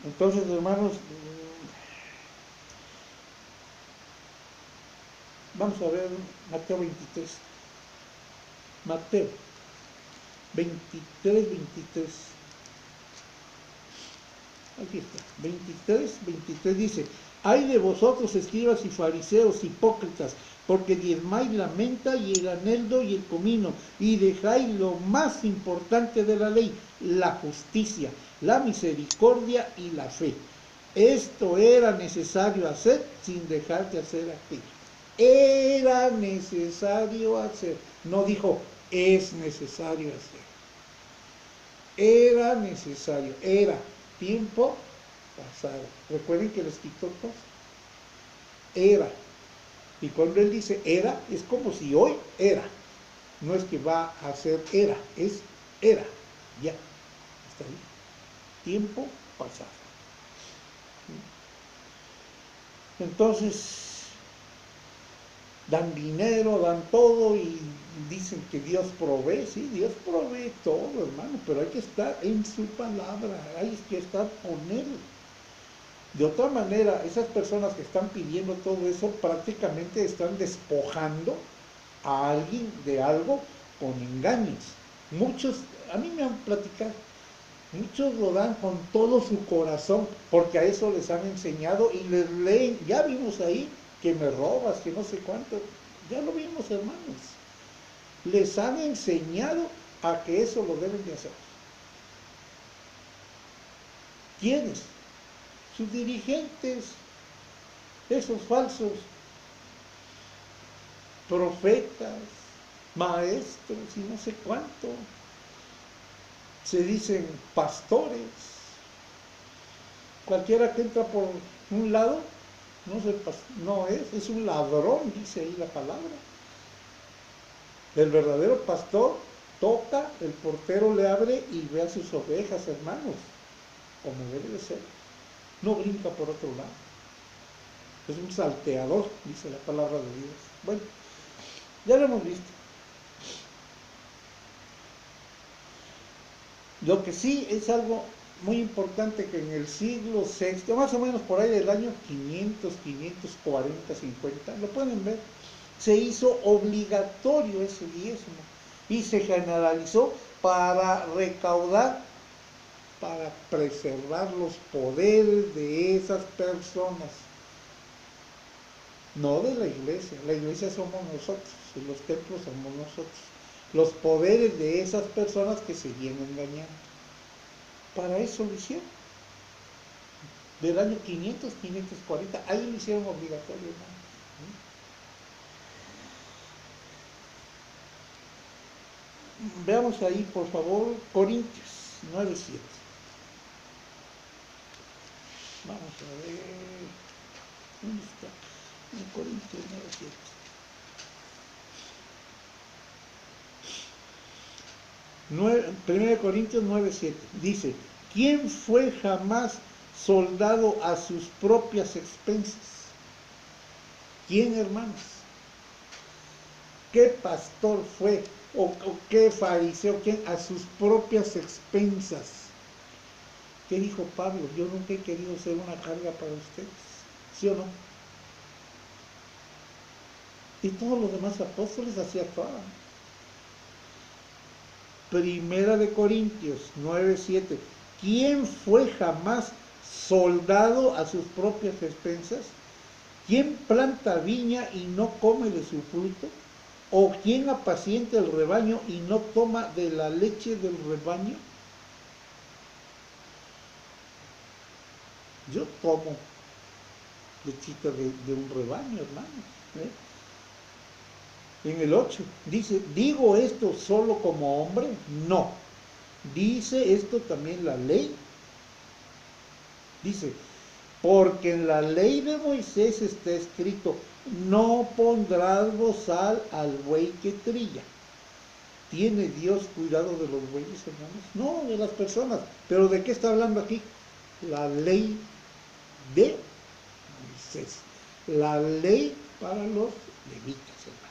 Entonces, hermanos, vamos a ver Mateo 23. Mateo 23. Aquí está, 23 dice: ay de vosotros, escribas y fariseos hipócritas, porque diezmáis la menta y el eneldo y el comino, y dejáis lo más importante de la ley, la justicia, la misericordia y la fe. Esto era necesario hacer sin dejar de hacer aquello. Era necesario hacer. No dijo, es necesario hacer. Era necesario, era tiempo pasado. Recuerden que les quitó todo. Era. Y cuando él dice era, es como si hoy era. No es que va a ser era, es era. Ya. Está ahí. Tiempo pasado. Entonces, dan dinero, dan todo y dicen que Dios provee. Sí, Dios provee todo, hermano, pero hay que estar en su palabra, hay que estar con Él. De otra manera, esas personas que están pidiendo todo eso prácticamente están despojando a alguien de algo con engaños. Muchos, a mí me han platicado, muchos lo dan con todo su corazón, porque a eso les han enseñado y les leen. Ya vimos ahí que me robas, que no sé cuánto. Ya lo vimos, hermanos. Les han enseñado a que eso lo deben de hacer. ¿Quiénes? Sus dirigentes, esos falsos profetas, maestros y no sé cuánto. Se dicen pastores. Cualquiera que entra por un lado, no es un ladrón, dice ahí la palabra. El verdadero pastor toca, el portero le abre y ve a sus ovejas, hermanos, como debe de ser. No brinca por otro lado. Es un salteador, dice la palabra de Dios. Bueno, ya lo hemos visto. Lo que sí es algo muy importante, que en el siglo VI, más o menos por ahí del año 500, 540, 50, lo pueden ver, se hizo obligatorio ese diezmo y se generalizó para recaudar, para preservar los poderes de esas personas, no de la iglesia somos nosotros, y los templos somos nosotros, los poderes de esas personas que se vienen engañando. Para eso lo hicieron. Del año 500, 540, ahí lo hicieron obligatorio, ¿no? Veamos ahí, por favor, Corintios 9:7. Vamos a ver. ¿Dónde está? En Corintios 9:7. 1 Corintios 9:7 dice: ¿quién fue jamás soldado a sus propias expensas? ¿Quién, hermanos? ¿Qué pastor fue? ¿O qué fariseo? ¿Quién? A sus propias expensas. ¿Qué dijo Pablo? Yo nunca he querido ser una carga para ustedes. ¿Sí o no? Y todos los demás apóstoles así actuaban. Primera de Corintios 9:7. ¿quién fue jamás soldado a sus propias expensas? ¿Quién planta viña y no come de su fruto? ¿O quién apacienta el rebaño y no toma de la leche del rebaño? Yo tomo lechita de un rebaño, hermanos. En el 8 dice, ¿digo esto solo como hombre? No. Dice esto también la ley. Dice, porque en la ley de Moisés está escrito, no pondrás bozal al buey que trilla. ¿Tiene Dios cuidado de los bueyes, hermanos? No, de las personas. ¿Pero de qué está hablando aquí? La ley de Moisés. La ley para los levitas, hermanos.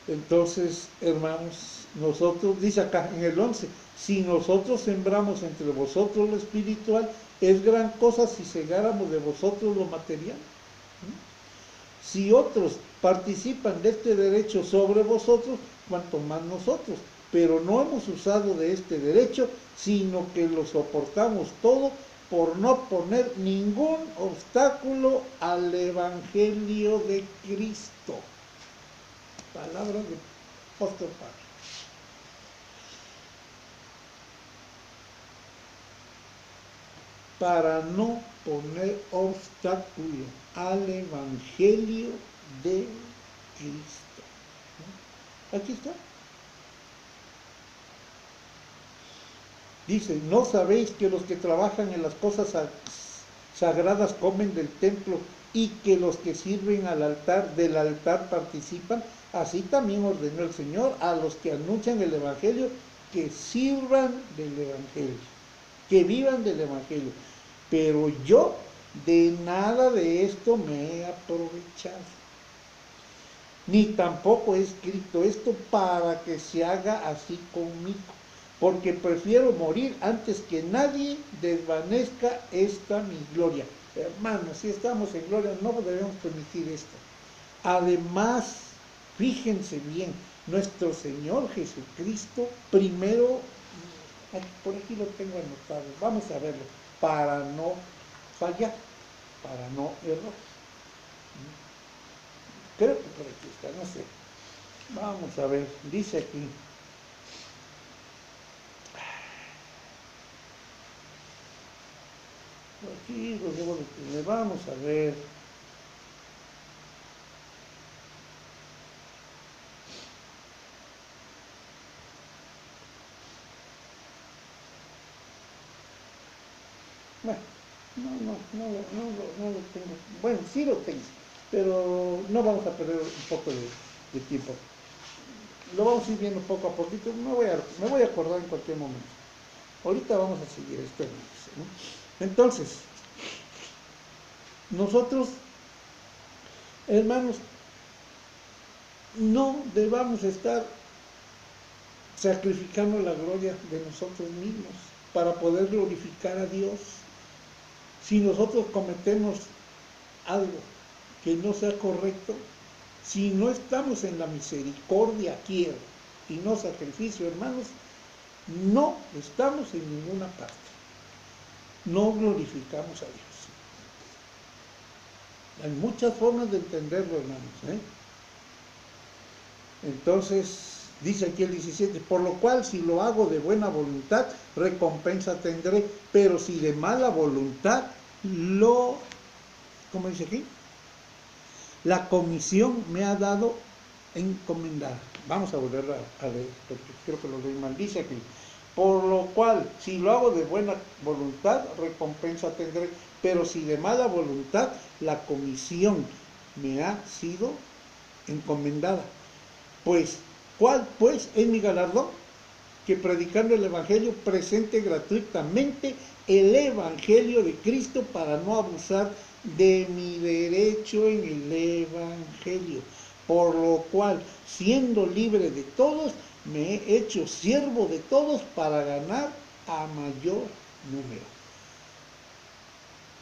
Entonces, hermanos, nosotros, dice acá en el 11, si nosotros sembramos entre vosotros lo espiritual, es gran cosa si segáramos de vosotros lo material. Si otros participan de este derecho sobre vosotros, cuanto más nosotros. Pero no hemos usado de este derecho, sino que lo soportamos todo por no poner ningún obstáculo al Evangelio de Cristo. Palabra de apóstol Pablo. Para no poner obstáculo al Evangelio de Cristo. Aquí está. Dice, ¿no sabéis que los que trabajan en las cosas sagradas comen del templo y que los que sirven del altar participan? Así también ordenó el Señor a los que anuncian el Evangelio que sirvan del Evangelio, que vivan del Evangelio. Pero yo de nada de esto me he aprovechado, ni tampoco he escrito esto para que se haga así conmigo, porque prefiero morir antes que nadie desvanezca esta mi gloria. Hermanos, si estamos en gloria, no debemos permitir esto. Además, fíjense bien, nuestro Señor Jesucristo, primero, por aquí lo tengo anotado, vamos a verlo, para no fallar, para no errar. Creo que por aquí está, no sé. Vamos a ver, dice aquí. Aquí lo debo de tener, vamos a ver. Bueno, no lo tengo. Bueno, sí lo tengo, pero no vamos a perder un poco de tiempo. Lo vamos a ir viendo poco a poquito, me voy a acordar en cualquier momento. Ahorita vamos a seguir esto, ¿no? Entonces, nosotros, hermanos, no debamos estar sacrificando la gloria de nosotros mismos para poder glorificar a Dios. Si nosotros cometemos algo que no sea correcto, si no estamos en la misericordia, quiero, y no sacrificio, hermanos, no estamos en ninguna parte. No glorificamos a Dios. Hay muchas formas de entenderlo, hermanos. Entonces, dice aquí el 17, por lo cual si lo hago de buena voluntad, recompensa tendré, pero si de mala voluntad, ¿cómo dice aquí? La comisión me ha dado encomendada. Vamos a volver a leer, porque creo que lo leí mal. Dice aquí, por lo cual, si lo hago de buena voluntad, recompensa tendré, pero si de mala voluntad, la comisión me ha sido encomendada. Pues, ¿cuál pues es mi galardón? Que predicando el Evangelio presente gratuitamente el Evangelio de Cristo para no abusar de mi derecho en el Evangelio. Por lo cual, siendo libre de todos, me he hecho siervo de todos para ganar a mayor número.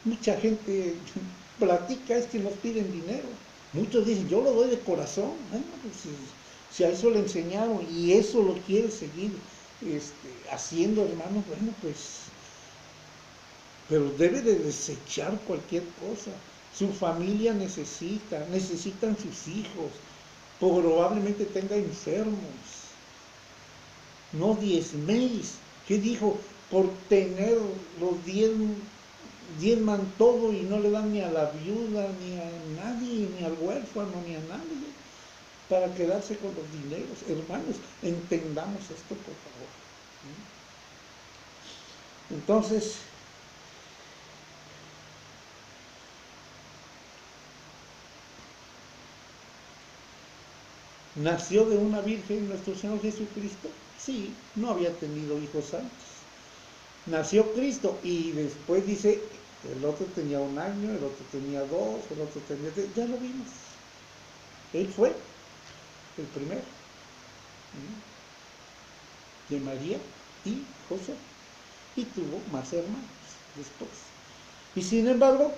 Mucha gente platica, es que nos piden dinero. Muchos dicen, yo lo doy de corazón. Si a eso le enseñaron y eso lo quiere seguir haciendo, hermanos, bueno, pues, pero debe de desechar cualquier cosa. Su familia necesitan sus hijos, probablemente tenga enfermos. No diezméis. ¿Qué dijo? Por tener los diezman todo y no le dan ni a la viuda, ni a nadie, ni al huérfano, ni a nadie, para quedarse con los dineros. Hermanos, entendamos esto, por favor. Entonces, ¿nació de una virgen nuestro Señor Jesucristo? Sí, no había tenido hijos antes. Nació Cristo y después dice, el otro tenía 1 año, el otro tenía 2, el otro tenía 3, ya lo vimos. Él fue el primero de María y José, y tuvo más hermanos después. Y sin embargo,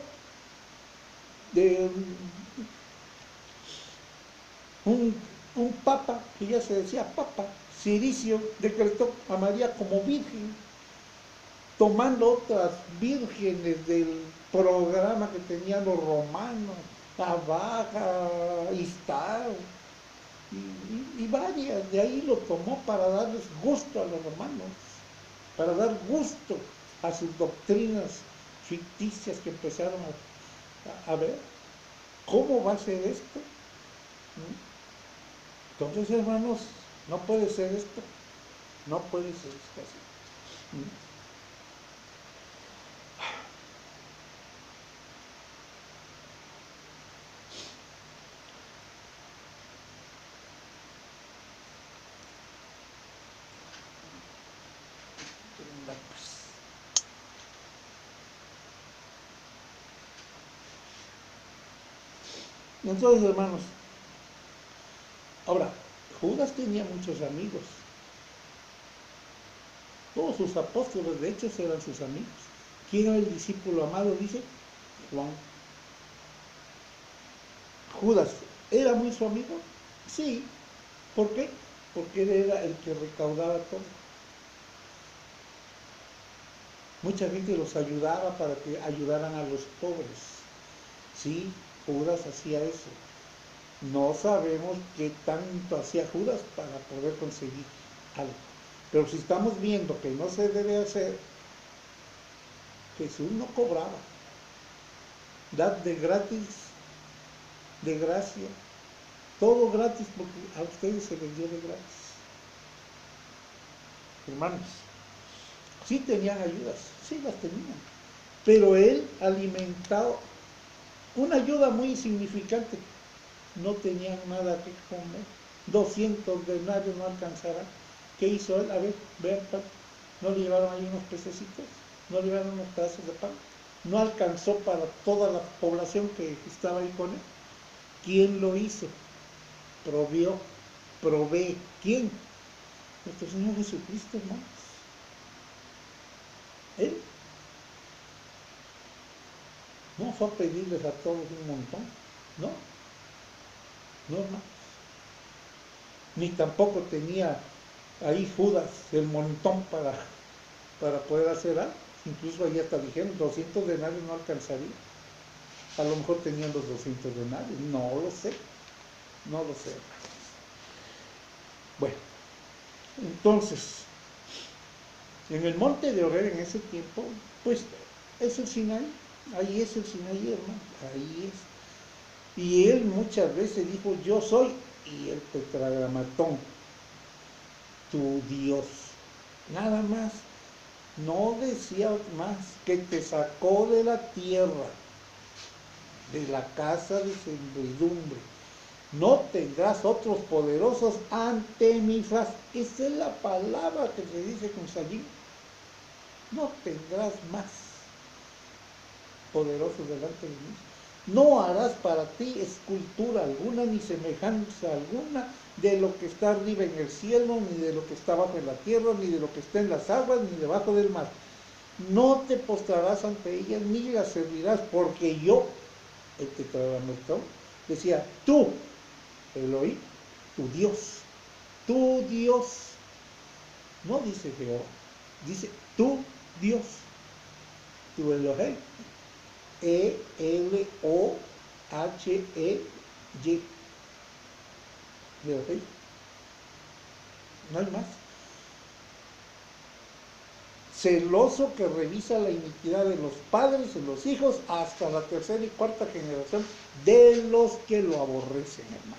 de un papa, que ya se decía papa, Ciricio, decretó a María como virgen, tomando otras vírgenes del programa que tenían los romanos, Abaga, Istar, y varias. De ahí lo tomó para darles gusto a los romanos, para dar gusto a sus doctrinas ficticias que empezaron a ver. ¿Cómo va a ser esto? Entonces, hermanos, no puede ser esto. No puede ser esto así. Entonces, hermanos, ahora, Judas tenía muchos amigos. Todos sus apóstoles, de hecho, eran sus amigos. ¿Quién era el discípulo amado? Dice Juan. Judas, ¿era muy su amigo? Sí. ¿Por qué? Porque él era el que recaudaba todo. Mucha gente los ayudaba para que ayudaran a los pobres. Sí, Judas hacía eso. No sabemos qué tanto hacía Judas para poder conseguir algo. Pero si estamos viendo que no se debe hacer, Jesús no cobraba. Dad de gratis, de gracia, todo gratis porque a ustedes se les dio de gratis. Hermanos, sí tenían ayudas, sí las tenían, pero él alimentado, una ayuda muy insignificante, no tenían nada que comer, 200 denarios no alcanzarán. ¿Qué hizo él? A ver, vean, no le llevaron ahí unos pececitos, no le llevaron unos pedazos de pan, no alcanzó para toda la población que estaba ahí con él. ¿Quién lo hizo? Provee. ¿Quién? Nuestro Señor Jesucristo, hermanos. Él no fue a pedirles a todos un montón, no, hermanos. Ni tampoco tenía ahí Judas el montón para poder hacer algo. Incluso ahí hasta dijeron, 200 denarios no alcanzaría. A lo mejor tenían los 200 denarios, no lo sé. Bueno, entonces, en el monte de Horeb en ese tiempo, pues es el Sinaí, ahí es el Sinaí, hermano, ahí es. Y él muchas veces dijo, yo soy, y el tetragramatón, tu Dios, nada más. No decía más, que te sacó de la tierra, de la casa de servidumbre. No tendrás otros poderosos ante mi faz. Esa es la palabra que se dice con Salim. No tendrás más poderosos delante de mí. No harás para ti escultura alguna, ni semejanza alguna de lo que está arriba en el cielo, ni de lo que está abajo en la tierra, ni de lo que está en las aguas, ni debajo del mar. No te postrarás ante ellas, ni las servirás, porque yo, el tetragramatón, decía, tú, Elohim, tu Dios, tu Dios. No dice Jehová, dice tu Dios, tu Elohim, Elohey, Elohim, no hay más. Celoso que revisa la iniquidad de los padres en los hijos hasta la tercera y cuarta generación de los que lo aborrecen, hermanos.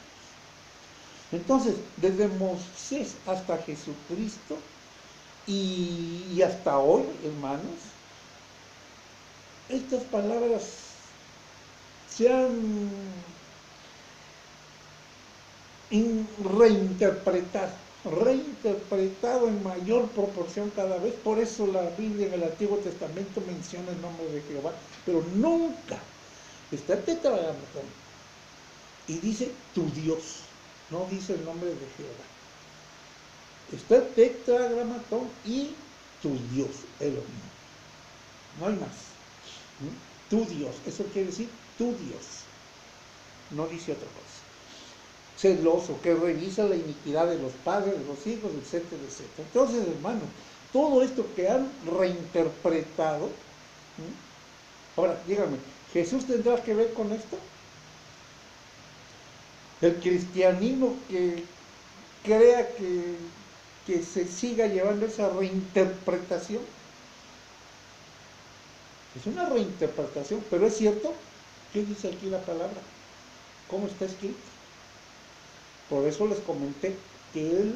Entonces, desde Moisés hasta Jesucristo y hasta hoy, hermanos, estas palabras se han reinterpretado en mayor proporción cada vez. Por eso la Biblia en el Antiguo Testamento menciona el nombre de Jehová, pero nunca está el tetragramatón y dice tu Dios, no dice el nombre de Jehová. Está el tetragramatón y tu Dios, Elohim. No hay más. Tu Dios, eso quiere decir tu Dios. No dice otra cosa. Celoso, que revisa la iniquidad de los padres, de los hijos, etcétera, etcétera. Entonces, hermano, todo esto que han reinterpretado, ahora, dígame, ¿Jesús tendrá que ver con esto? El cristianismo que crea que se siga llevando esa reinterpretación. Es una reinterpretación, pero es cierto. ¿Qué dice aquí la palabra? ¿Cómo está escrito? Por eso les comenté que él,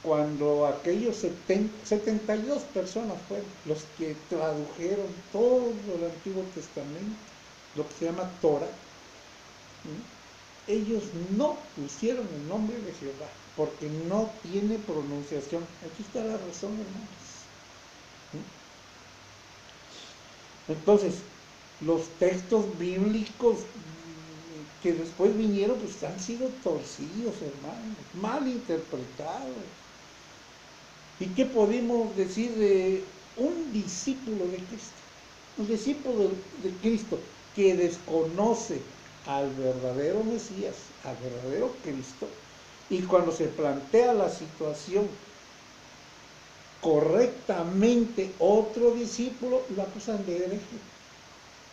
cuando aquellos 72 personas fueron los que tradujeron todo el Antiguo Testamento, lo que se llama Torah, ellos no pusieron el nombre de Jehová, porque no tiene pronunciación. Aquí está la razón, hermanos. Entonces, los textos bíblicos que después vinieron, pues han sido torcidos, hermanos, mal interpretados. ¿Y qué podemos decir de un discípulo de Cristo? Un discípulo de Cristo que desconoce al verdadero Mesías, al verdadero Cristo, y cuando se plantea la situación correctamente, otro discípulo lo acusan de hereje.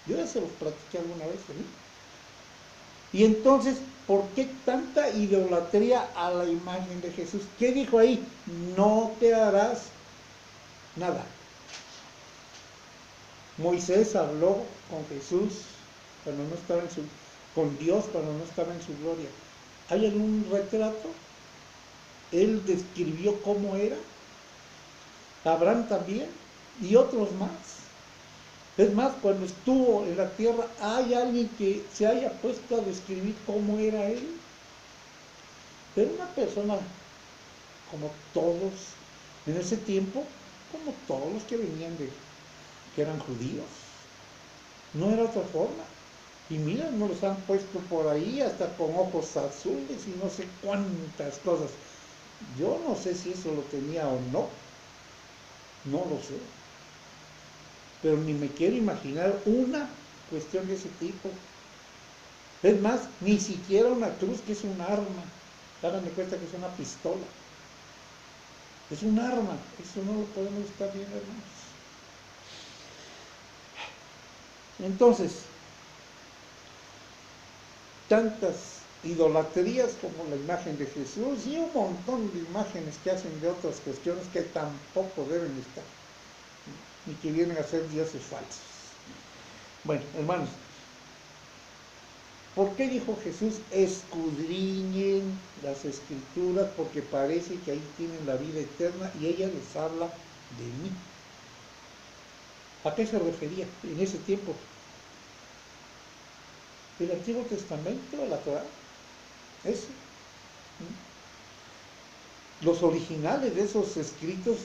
Yo ya se los platiqué alguna vez, ¿no? Y entonces, ¿por qué tanta idolatría a la imagen de Jesús? ¿Qué dijo ahí? No te harás nada. Moisés habló con Jesús cuando no estaba con Dios cuando no estaba en su gloria. ¿Hay algún retrato? Él describió cómo era. Abraham también y otros más. Es más, cuando estuvo en la tierra, ¿hay alguien que se haya puesto a describir cómo era él? Era una persona como todos, en ese tiempo, como todos los que venían que eran judíos. No era otra forma. Y mira, nos los han puesto por ahí hasta con ojos azules y no sé cuántas cosas. Yo no sé si eso lo tenía o no. No lo sé. Pero ni me quiero imaginar una cuestión de ese tipo. Es más, ni siquiera una cruz, que es un arma. Háganme cuenta que es una pistola. Es un arma. Eso no lo podemos estar viendo, hermanos. Entonces, tantas idolatrías como la imagen de Jesús y un montón de imágenes que hacen de otras cuestiones que tampoco deben estar, ni que vienen a ser dioses falsos. Bueno, hermanos, ¿por qué dijo Jesús? Escudriñen las Escrituras porque parece que ahí tienen la vida eterna y ella les habla de mí. ¿A qué se refería en ese tiempo? ¿El Antiguo Testamento, la Torah? Eso. Los originales de esos escritos,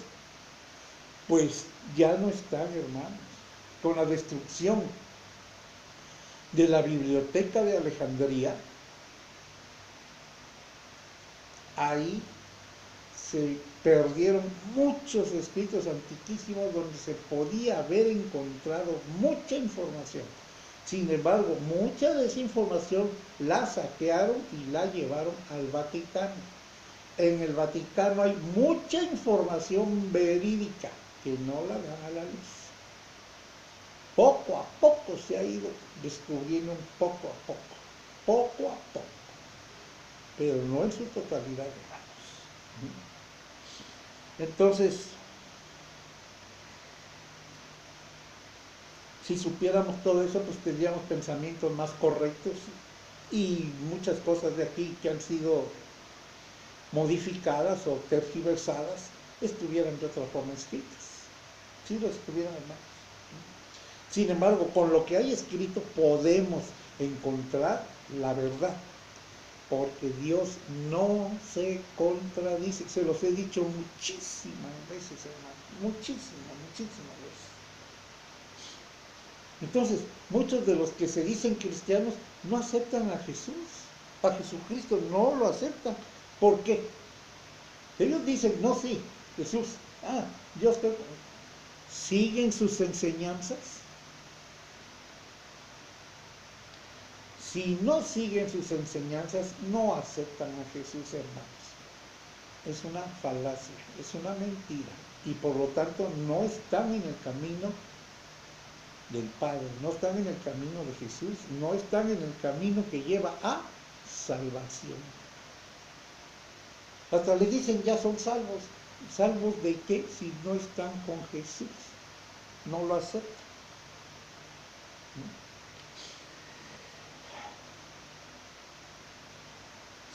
pues ya no están, hermanos. Con la destrucción de la biblioteca de Alejandría, ahí se perdieron muchos escritos antiquísimos donde se podía haber encontrado mucha información. Sin embargo, mucha de esa información la saquearon y la llevaron al Vaticano. en el Vaticano hay mucha información verídica que no la dan a la luz. Poco a poco se ha ido descubriendo poco a poco, pero no en su totalidad, hermanos. Entonces, si supiéramos todo eso, pues tendríamos pensamientos más correctos y muchas cosas de aquí que han sido modificadas o tergiversadas estuvieran de otra forma escritas. Si lo estuvieran, hermanos. Sin embargo, con lo que hay escrito podemos encontrar la verdad, porque Dios no se contradice. Se los he dicho muchísimas veces, hermanos, muchísimas veces. Entonces, muchos de los que se dicen cristianos no aceptan a Jesús, a Jesucristo, no lo aceptan. ¿Por qué? Ellos dicen, no, sí, Jesús, Dios, ¿siguen sus enseñanzas? Si no siguen sus enseñanzas, no aceptan a Jesús, hermanos. Es una falacia, es una mentira. Y por lo tanto no están en el camino del Padre, no están en el camino de Jesús, no están en el camino que lleva a salvación. Hasta le dicen, ya son salvos. ¿Salvos de qué? Si no están con Jesús. No lo aceptan.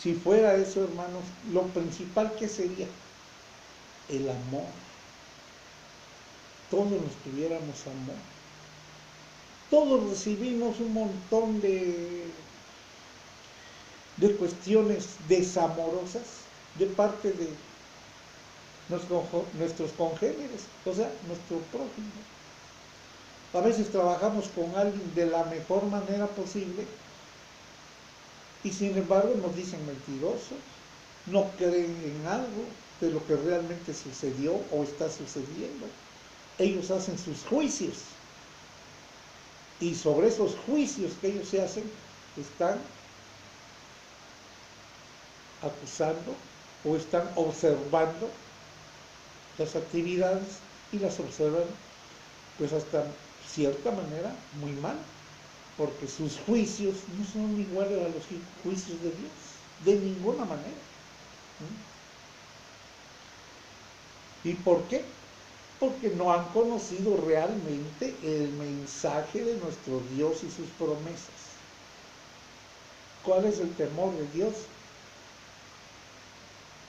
Si fuera eso, hermanos, lo principal, ¿qué sería? El amor. Todos nos tuviéramos amor. Todos recibimos un montón de cuestiones desamorosas de parte de nuestros congéneres, o sea, nuestro prójimo. A veces trabajamos con alguien de la mejor manera posible y sin embargo nos dicen mentirosos, no creen en algo de lo que realmente sucedió o está sucediendo. Ellos hacen sus juicios y sobre esos juicios que ellos se hacen están acusando o están observando las actividades y las observan pues hasta cierta manera muy mal, porque sus juicios no son iguales a los juicios de Dios, de ninguna manera. ¿Y por qué? Porque no han conocido realmente el mensaje de nuestro Dios y sus promesas. ¿Cuál es el temor de Dios?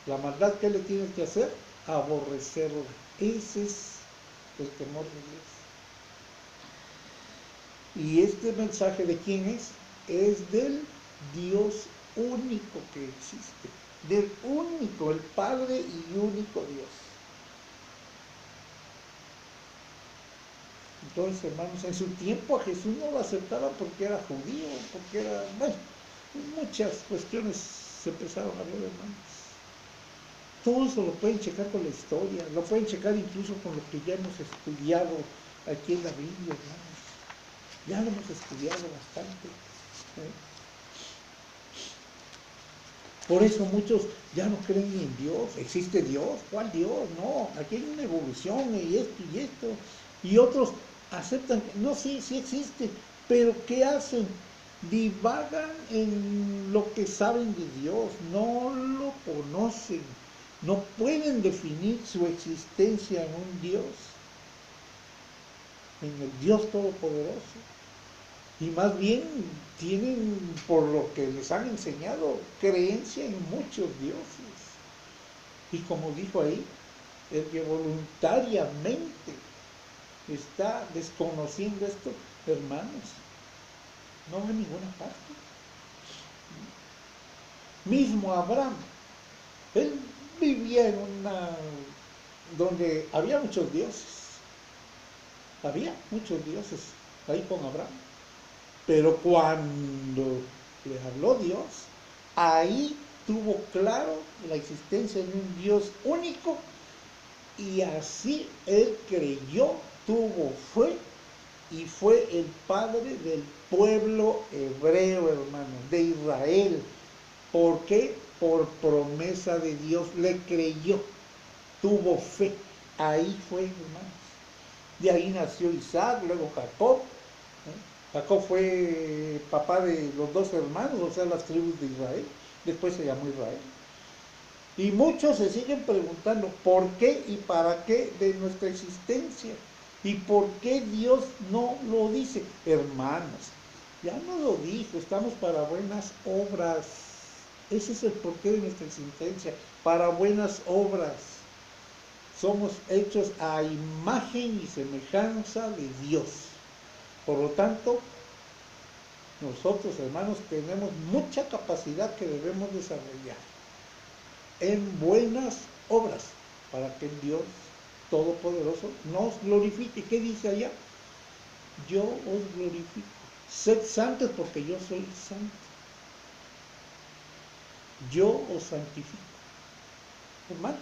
La maldad que le tienes que hacer, aborrecerla. Ese es el temor de Dios. ¿Y este mensaje de quién es? Es del Dios único que existe, del único, el Padre y único Dios. Entonces, hermanos, en su tiempo a Jesús no lo aceptaban porque era judío, porque era, bueno, muchas cuestiones se empezaron a ver, hermanos. Todo eso lo pueden checar con la historia, lo pueden checar incluso con lo que ya hemos estudiado aquí en la Biblia, hermanos. Ya lo hemos estudiado bastante. Por eso muchos ya no creen ni en Dios. ¿Existe Dios? ¿Cuál Dios? No, aquí hay una evolución y esto y esto. Y otros aceptan que no, sí existe, pero ¿qué hacen? Divagan en lo que saben de Dios, no lo conocen, no pueden definir su existencia en un Dios, en el Dios Todopoderoso. Y más bien tienen, por lo que les han enseñado, creencia en muchos dioses. Y como dijo ahí, el que voluntariamente está desconociendo esto, hermanos, no va a ninguna parte. Mismo Abraham, él vivía en donde había muchos dioses. Había muchos dioses ahí con Abraham. Pero cuando le habló Dios, ahí tuvo claro la existencia de un Dios único y así él creyó, tuvo fe y fue el padre del pueblo hebreo, hermanos, de Israel. ¿Por qué? por promesa de Dios, le creyó, tuvo fe. Ahí fue, hermanos. De ahí nació Isaac, luego Jacob. Jacob fue papá de los 2 hermanos, o sea, las tribus de Israel. Después se llamó Israel. Y muchos se siguen preguntando por qué y para qué de nuestra existencia. ¿Y por qué Dios no lo dice? Hermanos, ya no lo dijo, estamos para buenas obras. Ese es el porqué de nuestra existencia, para buenas obras. Somos hechos a imagen y semejanza de Dios. Por lo tanto, nosotros, hermanos, tenemos mucha capacidad que debemos desarrollar en buenas obras, para que el Dios Todopoderoso nos glorifique. ¿Qué dice allá? Yo os glorifico. Sed santos porque yo soy santo. Yo os santifico. Hermanos,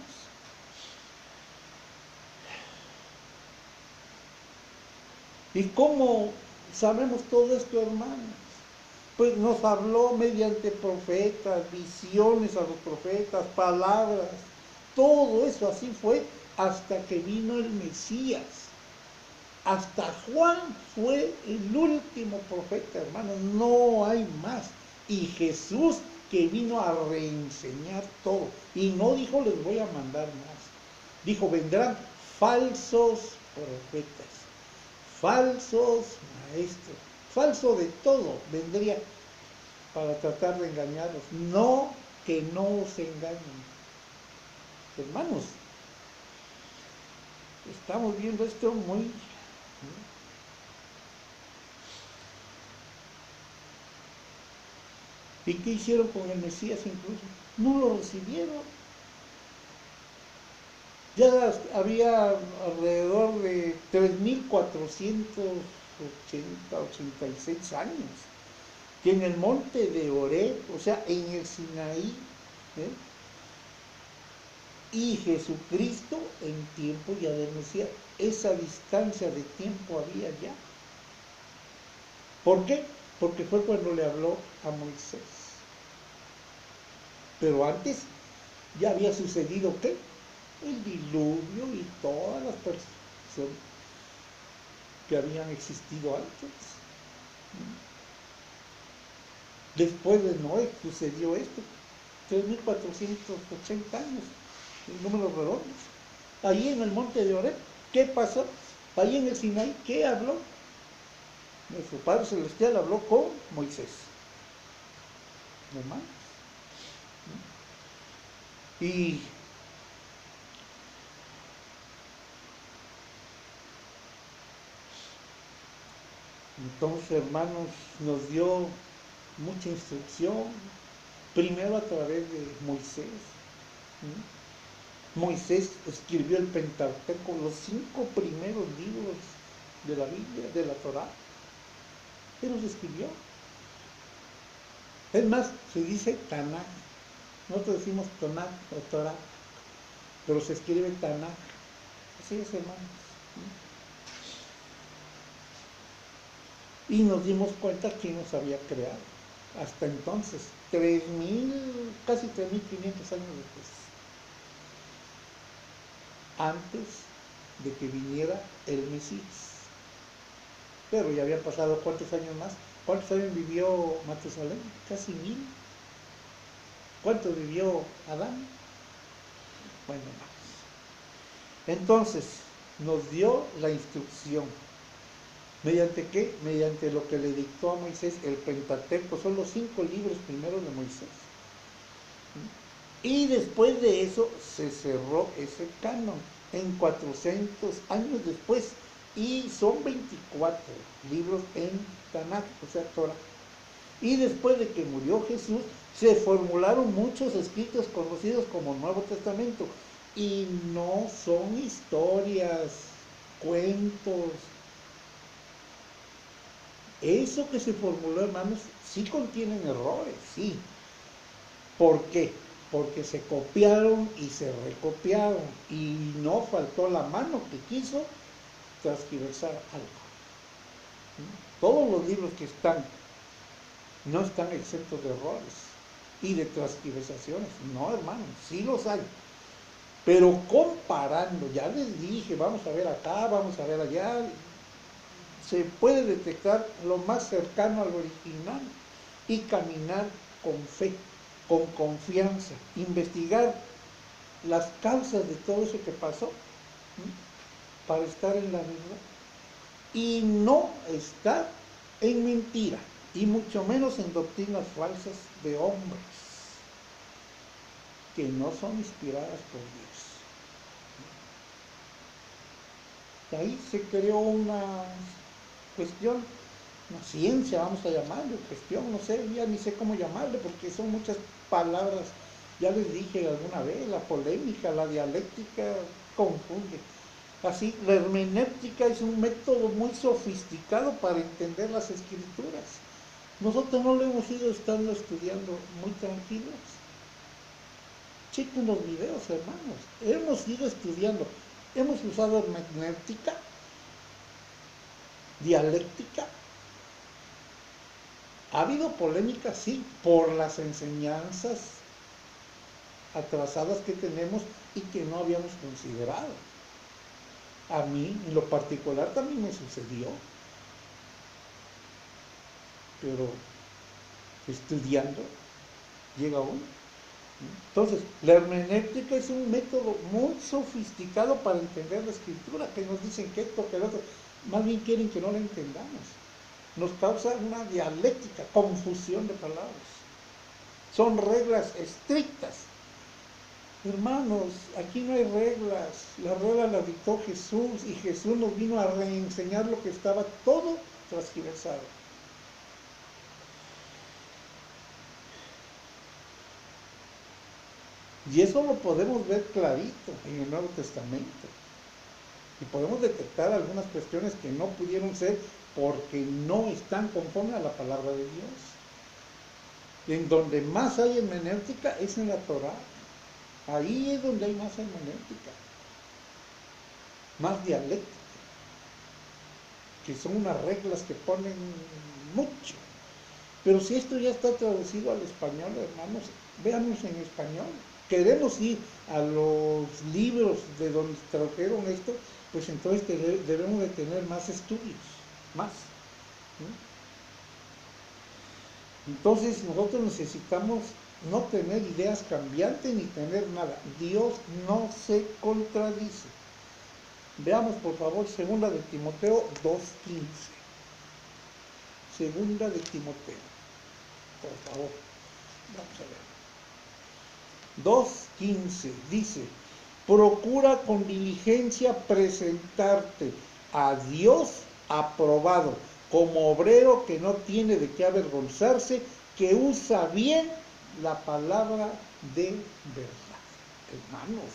¿y cómo sabemos todo esto, hermanos? Pues nos habló mediante profetas, visiones a los profetas, palabras. Todo eso así fue hasta que vino el Mesías. Hasta Juan fue el último profeta, hermanos. No hay más. Y Jesús que vino a reenseñar todo. Y no dijo les voy a mandar más. Dijo vendrán falsos profetas, falsos maestros, falso de todo vendría para tratar de engañarlos. No, que no os engañen. Hermanos, estamos viendo esto muy... ¿Y qué hicieron con el Mesías incluso? No lo recibieron. Ya había alrededor de 3.486 años que en el monte de Oreb, o sea, en el Sinaí, y Jesucristo en tiempo ya del Mesías. Esa distancia de tiempo había ya. ¿Por qué? Porque fue cuando le habló a Moisés. Pero antes ya había sucedido ¿qué? El diluvio y todas las personas que habían existido antes. Después de Noé sucedió esto, 3.480 años, en números redondos. Allí en el monte de Oreb, ¿qué pasó? Allí en el Sinaí, ¿qué habló? Nuestro Padre Celestial habló con Moisés. Hermanos. Y entonces, hermanos, nos dio mucha instrucción, primero a través de Moisés. Moisés escribió el Pentateuco, los 5 primeros libros de la Biblia, de la Torá. Él los escribió. Es más, se dice Tanaj. Nosotros decimos Tanaj o Torá, pero se escribe Tanaj. Así es, hermanos. Y nos dimos cuenta quién nos había creado. Hasta entonces, casi 3.500 años después. Antes de que viniera el Mesías. Pero ya habían pasado ¿cuántos años más? ¿Cuántos años vivió Matusalén? Casi 1.000. ¿Cuánto vivió Adán? Bueno, más. Entonces, nos dio la instrucción. ¿Mediante qué? Mediante lo que le dictó a Moisés el Pentateuco. Son los 5 libros primeros de Moisés. Y después de eso se cerró ese canon en 400 años después. Y son 24 libros en Tanaj, o sea, Torah. Y después de que murió Jesús, se formularon muchos escritos conocidos como Nuevo Testamento. Y no son historias, cuentos. Eso que se formuló, hermanos, sí contienen errores, sí. ¿Por qué? Porque se copiaron y se recopiaron y no faltó la mano que quiso transgiversar algo. Todos los libros que están no están exentos de errores. y de transgiversaciones. No, hermanos, sí los hay. Pero comparando, ya les dije, vamos a ver acá, vamos a ver allá, se puede detectar lo más cercano al original y caminar con fe, con confianza, investigar las causas de todo eso que pasó, ¿sí?, para estar en la verdad y no estar en mentira y mucho menos en doctrinas falsas de hombres que no son inspiradas por Dios. De ahí se creó una cuestión, una ciencia, vamos a llamarle, cuestión, no sé, ya ni sé cómo llamarle, porque son muchas palabras, ya les dije alguna vez, la polémica, la dialéctica, confunde. Así, la hermenéutica es un método muy sofisticado para entender las escrituras. Nosotros no lo hemos ido estando estudiando muy tranquilos. Chequen los videos, hermanos. Hemos ido estudiando, hemos usado hermenéutica, dialéctica. Ha habido polémica, sí, por las enseñanzas atrasadas que tenemos y que no habíamos considerado. A mí, en lo particular, también me sucedió. Pero estudiando, llega uno. Entonces, la hermenéutica es un método muy sofisticado para entender la escritura, que nos dicen que esto, que lo otro. Más bien quieren que no la entendamos. Nos causa una dialéctica, confusión de palabras. Son reglas estrictas. Hermanos, aquí no hay reglas. Las reglas las dictó Jesús y Jesús nos vino a reenseñar lo que estaba todo transgiversado. Y eso lo podemos ver clarito en el Nuevo Testamento. Y podemos detectar algunas cuestiones que no pudieron ser porque no están conforme a la palabra de Dios. En donde más hay hermenéutica es en la Torá. Ahí es donde hay más hermenéutica, más dialéctica, que son unas reglas que ponen mucho. Pero si esto ya está traducido al español, hermanos, véanos en español. Queremos ir a los libros de donde tradujeron esto, pues entonces debemos de tener más estudios, más. Entonces nosotros necesitamos no tener ideas cambiantes ni tener nada. Dios no se contradice. Veamos por favor 2 de Timoteo 2:15. 2 de Timoteo, por favor. Vamos a ver. 2:15 dice: procura con diligencia presentarte a Dios aprobado, como obrero que no tiene de qué avergonzarse, que usa bien la palabra de verdad. Hermanos,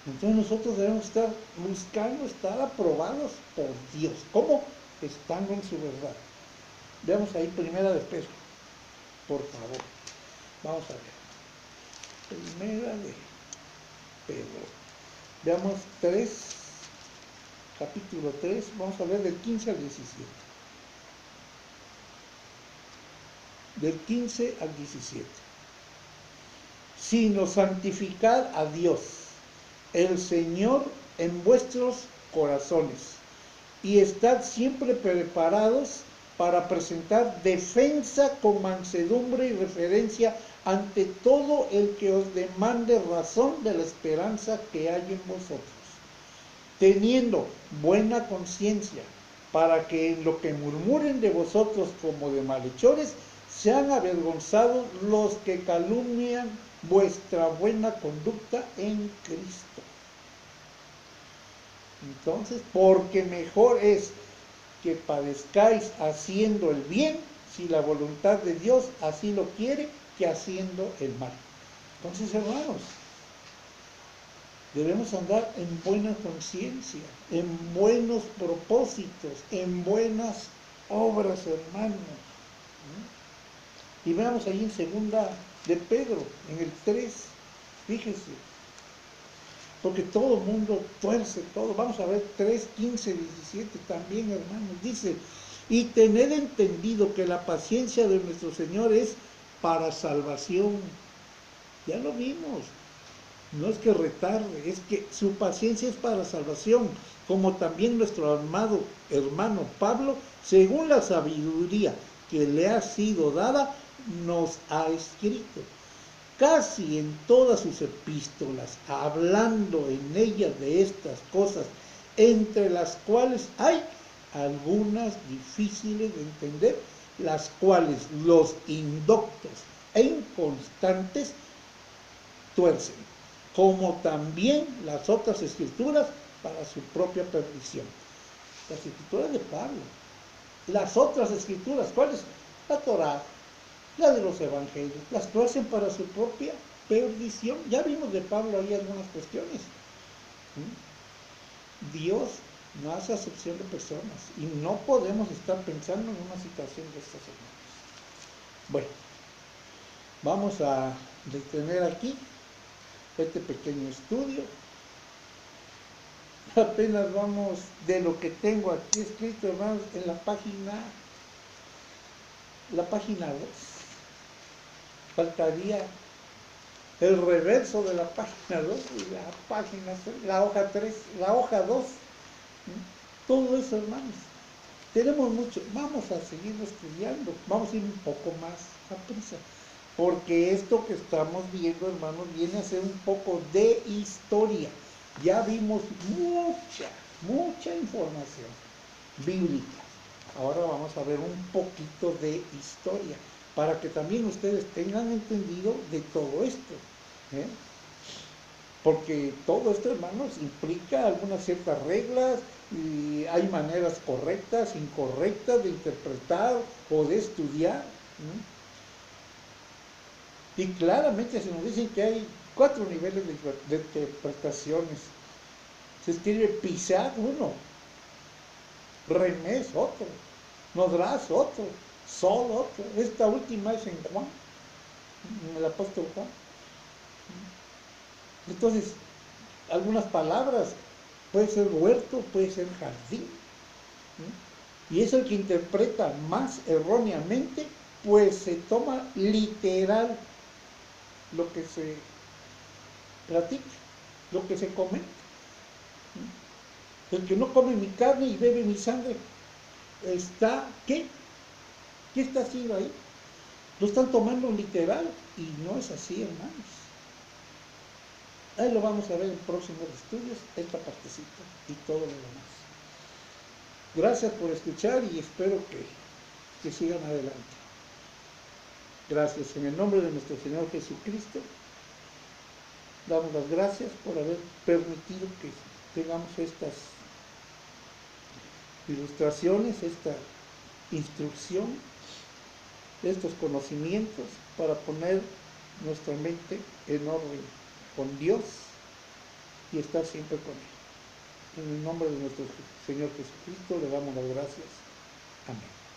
entonces nosotros debemos estar buscando estar aprobados por Dios. ¿Cómo? Estando en su verdad. Veamos ahí 1 de Pedro, por favor. Vamos a ver. 1 de Pedro. Veamos capítulo 3, vamos a ver del 15 al 17. Del 15 al 17. Sino santificad a Dios, el Señor, en vuestros corazones, y estad siempre preparados para presentar defensa con mansedumbre y referencia ante todo el que os demande razón de la esperanza que hay en vosotros, teniendo buena conciencia, para que en lo que murmuren de vosotros como de malhechores, sean avergonzados los que calumnian vuestra buena conducta en Cristo. Entonces, porque mejor es que padezcáis haciendo el bien, si la voluntad de Dios así lo quiere, que haciendo el mal. Entonces, hermanos, debemos andar en buena conciencia, en buenos propósitos, en buenas obras, hermanos. Y veamos ahí en 2 de Pedro, en el 3, fíjese, porque todo el mundo tuerce todo. Vamos a ver 3, 15, 17 también, hermanos. Dice: y tener entendido que la paciencia de nuestro Señor es para salvación. Ya lo vimos. No es que retarde, es que su paciencia es para salvación, como también nuestro amado hermano Pablo, según la sabiduría que le ha sido dada, nos ha escrito. Casi en todas sus epístolas, hablando en ellas de estas cosas, entre las cuales hay algunas difíciles de entender, las cuales los indoctos e inconstantes tuercen, como también las otras escrituras para su propia perdición. Las escrituras de Pablo. Las otras escrituras, ¿cuáles? La Torá, la de los evangelios, las tuercen para su propia perdición. Ya vimos de Pablo ahí algunas cuestiones. Dios no hace acepción de personas y no podemos estar pensando en una situación de estas hermanas. Bueno, vamos a detener aquí este pequeño estudio. Apenas vamos de lo que tengo aquí escrito, hermanos, en la página 2. Faltaría el reverso de la página 2 y la página 3, la hoja 3, la hoja 2. Todo eso, hermanos. Tenemos mucho. Vamos a seguir estudiando. Vamos a ir un poco más a prisa. Porque esto que estamos viendo, hermanos, viene a ser un poco de historia. Ya vimos mucha información bíblica. Ahora vamos a ver un poquito de historia, para que también ustedes tengan entendido de todo esto. Porque todo esto, hermanos, implica algunas ciertas reglas, y hay maneras correctas, incorrectas de interpretar o de estudiar. Y claramente se nos dice que hay 4 niveles de interpretaciones. Se escribe Pisad uno, Remés otro, Nodrás otro, Sol otro. Esta última es en Juan, en el apóstol Juan. Entonces, algunas palabras, puede ser huerto, puede ser jardín. Y es el que interpreta más erróneamente, pues se toma literal lo que se platica, lo que se comenta. El que no come mi carne y bebe mi sangre, ¿qué? ¿Qué está haciendo ahí? Lo están tomando literal y no es así, hermanos. Ahí lo vamos a ver en próximos estudios, esta partecita y todo lo demás. Gracias por escuchar y espero que sigan adelante. Gracias. En el nombre de nuestro Señor Jesucristo, damos las gracias por haber permitido que tengamos estas ilustraciones, esta instrucción, estos conocimientos para poner nuestra mente en orden con Dios y estar siempre con Él. En el nombre de nuestro Señor Jesucristo le damos las gracias. Amén.